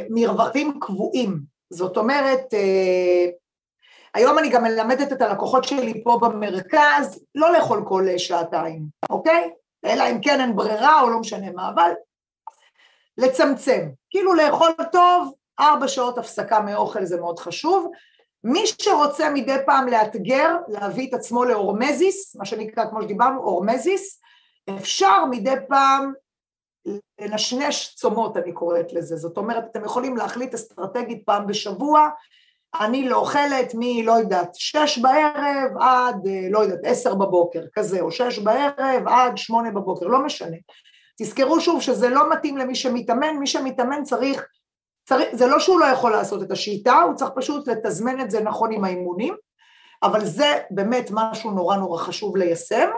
[SPEAKER 1] ובמרווחים קבועים, זאת אומרת, היום אני גם מלמדת את הלקוחות שלי פה במרכז, לא לאכול כל שעתיים, אוקיי? אלא אם כן אין ברירה או לא משנה מה, אבל לצמצם, כאילו לאכול טוב, 4 שעות הפסקה מאוכל זה מאוד חשוב, מי שרוצה מדי פעם לאתגר, להביא את עצמו לאורמזיס, מה שנקרא כמו שדיברנו, אורמזיס, אפשר מדי פעם לנשנש צומות, אני קוראת לזה, זאת אומרת, אתם יכולים להחליט אסטרטגית פעם בשבוע, אני לא אוכלת לא יודעת, 6 בערב עד, לא יודעת, 10 בבוקר, כזה, או 6 בערב עד 8 בבוקר, לא משנה. תזכרו שוב שזה לא מתאים למי שמתאמן, מי שמתאמן צריך, זה לא שהוא לא יכול לעשות את השיטה, הוא צריך פשוט לתזמן את זה נכון עם האימונים, אבל זה באמת משהו נורא נורא חשוב ליישם,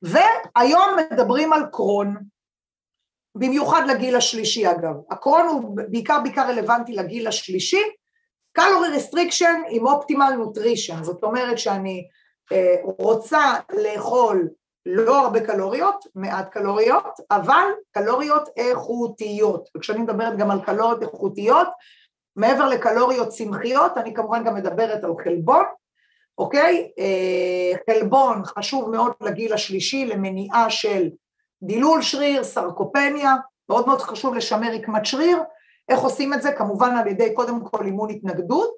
[SPEAKER 1] והיום מדברים על קרון, במיוחד לגיל השלישי אגב, הקרון הוא בעיקר רלוונטי לגיל השלישי, קלורי רסטריקשן עם אופטימל נוטרישן, זאת אומרת שאני רוצה לאכול לא הרבה קלוריות, מעט קלוריות, אבל קלוריות איכותיות, וכשאני מדברת גם על קלוריות איכותיות, מעבר לקלוריות צמחיות, אני כמובן גם מדברת על חלבון, אוקיי? חלבון חשוב מאוד לגיל השלישי, למניעה של דילול שריר, סרקופניה, מאוד מאוד חשוב לשמר רקמת שריר, איך עושים את זה? כמובן על ידי קודם כל אימון התנגדות,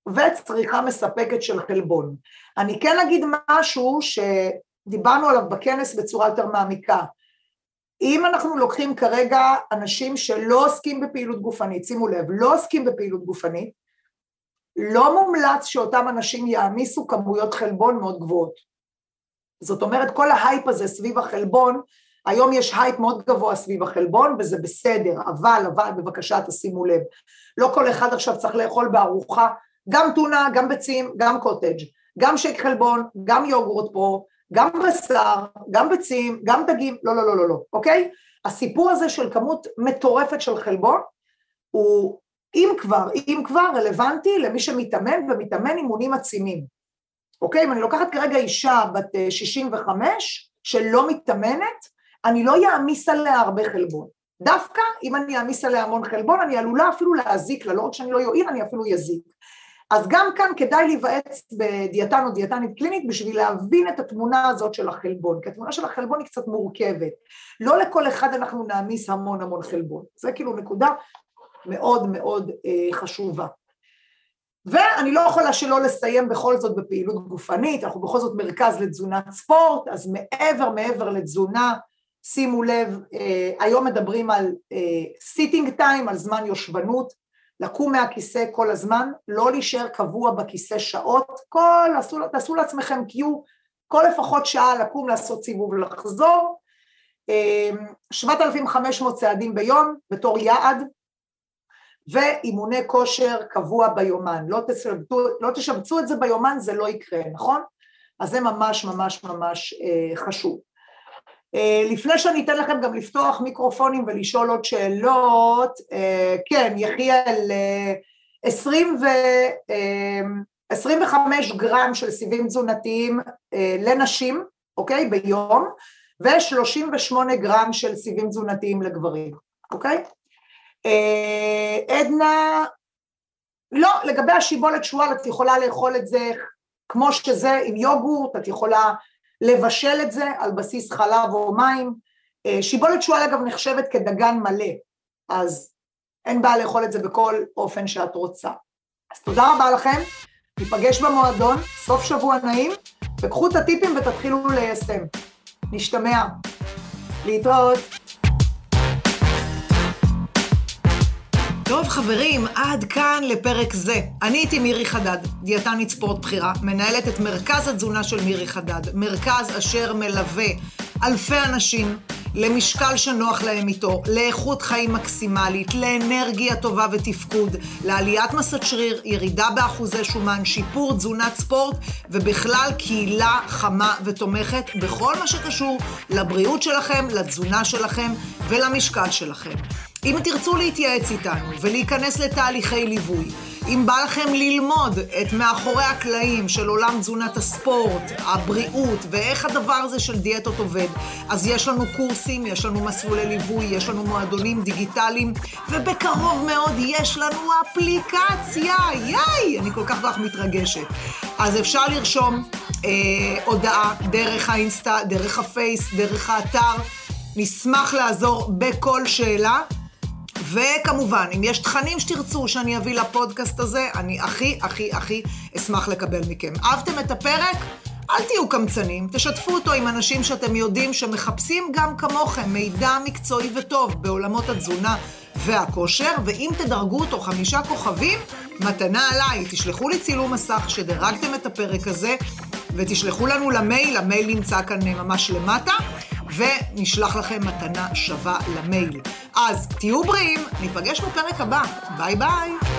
[SPEAKER 1] וצריכה מספקת של חלבון. אני כן אגיד משהו שדיברנו עליו בכנס בצורה יותר מעמיקה, אם אנחנו לוקחים כרגע אנשים שלא עוסקים בפעילות גופנית, שימו לב, לא עוסקים בפעילות גופנית, לא מומלץ שאותם אנשים יעמיסו כמויות חלבון מאוד גבוהות. זאת אומרת, כל ההייפ הזה סביב החלבון, היום יש הייפ מאוד גבוה סביב החלבון, וזה בסדר, אבל בבקשה תשימו לב, לא כל אחד עכשיו צריך לאכול בארוחה, גם טונה, גם ביצים, גם קוטג', גם שייק חלבון, גם יוגורט פרו, גם בשר, גם ביצים, גם דגים, לא, אוקיי? הסיפור הזה של כמות מטורפת של חלבון, הוא אם כבר רלוונטי למי שמתאמן, ומתאמן אימונים עצימים. אוקיי? אם אני לוקחת כרגע אישה בת 65, שלא מתאמנת, אני לא יעמיס עליה הרבה חלבון. דווקא אם אני אעמיס עליה המון חלבון, אני עלולה אפילו להזיק לה, לא רק שאני לא יועיל, אני אפילו יזיק. אז גם כאן כדאי להיוועץ בדיאטן או דיאטנית קלינית, בשביל להבין את התמונה הזאת של החלבון, כי התמונה של החלבון היא קצת מורכבת. לא לכל אחד אנחנו נעמיס המון חלבון. זה כאילו נקודה מאוד מאוד חשובה. ואני לא יכולה שלא לסיים בכל זאת בפעילות גופנית, אנחנו בכל זאת מרכז לתזונת ספורט, אז מעבר לתזונה, שימו לב, היום מדברים על סיטינג טיים, על זמן יושבנות, לקום מהכיסא כל הזמן, לא להישאר קבוע בכיסא שעות, תעשו לעצמכם קיו, כל לפחות שעה לקום לעשות סיבוב ולחזור, 7,500 צעדים ביום בתור יעד, ואימוני כושר קבוע ביומן, לא תשבצו את זה ביומן, זה לא יקרה, נכון? אז זה ממש חשוב. לפני שאני אתן לכם גם לפתוח מיקרופונים ולשאול עוד שאלות, כן, יחיאל, 25 גרם של סיבים תזונתיים לנשים, אוקיי, ביום, ו38 גרם של סיבים תזונתיים לגברים, אוקיי? עדנה, לא, לגבי השיבולת שועל, את יכולה לאכול את זה כמו שזה עם יוגורט, את יכולה לבשל את זה על בסיס חלב או מים, שיבולת שועל אגב נחשבת כדגן מלא, אז אין בעיה לאכול את זה בכל אופן שאת רוצה. אז תודה רבה לכם, ניפגש במועדון, סוף שבוע נעים, וקחו את הטיפים ותתחילו ליישם. נשתמע, להתראות. טוב חברים, עד כאן לפרק זה. אני הייתי מירי חדד, דיאטנית ספורט בחירה, מנהלת את מרכז התזונה של מירי חדד, מרכז אשר מלווה אלפי אנשים למשקל שנוח להם איתו, לאיכות חיים מקסימלית, לאנרגיה טובה ותפקוד, לעליית מסת שריר, ירידה באחוזי שומן, שיפור תזונת ספורט, ובכלל קהילה חמה ותומכת בכל מה שקשור לבריאות שלכם, לתזונה שלכם ולמשקל שלכם. אם תרצו להתייעץ איתנו ולהיכנס לתהליכי ליווי, אם בא לכם ללמוד את מאחורי הקלעים של עולם תזונת הספורט, הבריאות ואיך הדבר הזה של דיאטות עובד, אז יש לנו קורסים, יש לנו מסלולי ליווי, יש לנו מועדונים דיגיטליים, ובקרוב מאוד יש לנו אפליקציה, יאי, אני כל כך מתרגשת. אז אפשר לרשום הודעה דרך האינסטה, דרך הפייס, דרך האתר, נשמח לעזור בכל שאלה, וכמובן, אם יש תכנים שתרצו שאני אביא לפודקאסט הזה, אני הכי אשמח לקבל מכם. אהבתם את הפרק? אל תהיו קמצנים, תשתפו אותו עם אנשים שאתם יודעים שמחפשים גם כמוכם מידע מקצועי וטוב בעולמות התזונה והכושר, ואם תדרגו אותו 5 כוכבים, מתנה עליי, תשלחו לי צילום מסך שדרגתם את הפרק הזה, ותשלחו לנו למייל, המייל נמצא כאן ממש למטה, ונשלח לכם מתנה שווה למייל. אז תהיו בריאים, ניפגש בפרק הבא. ביי ביי.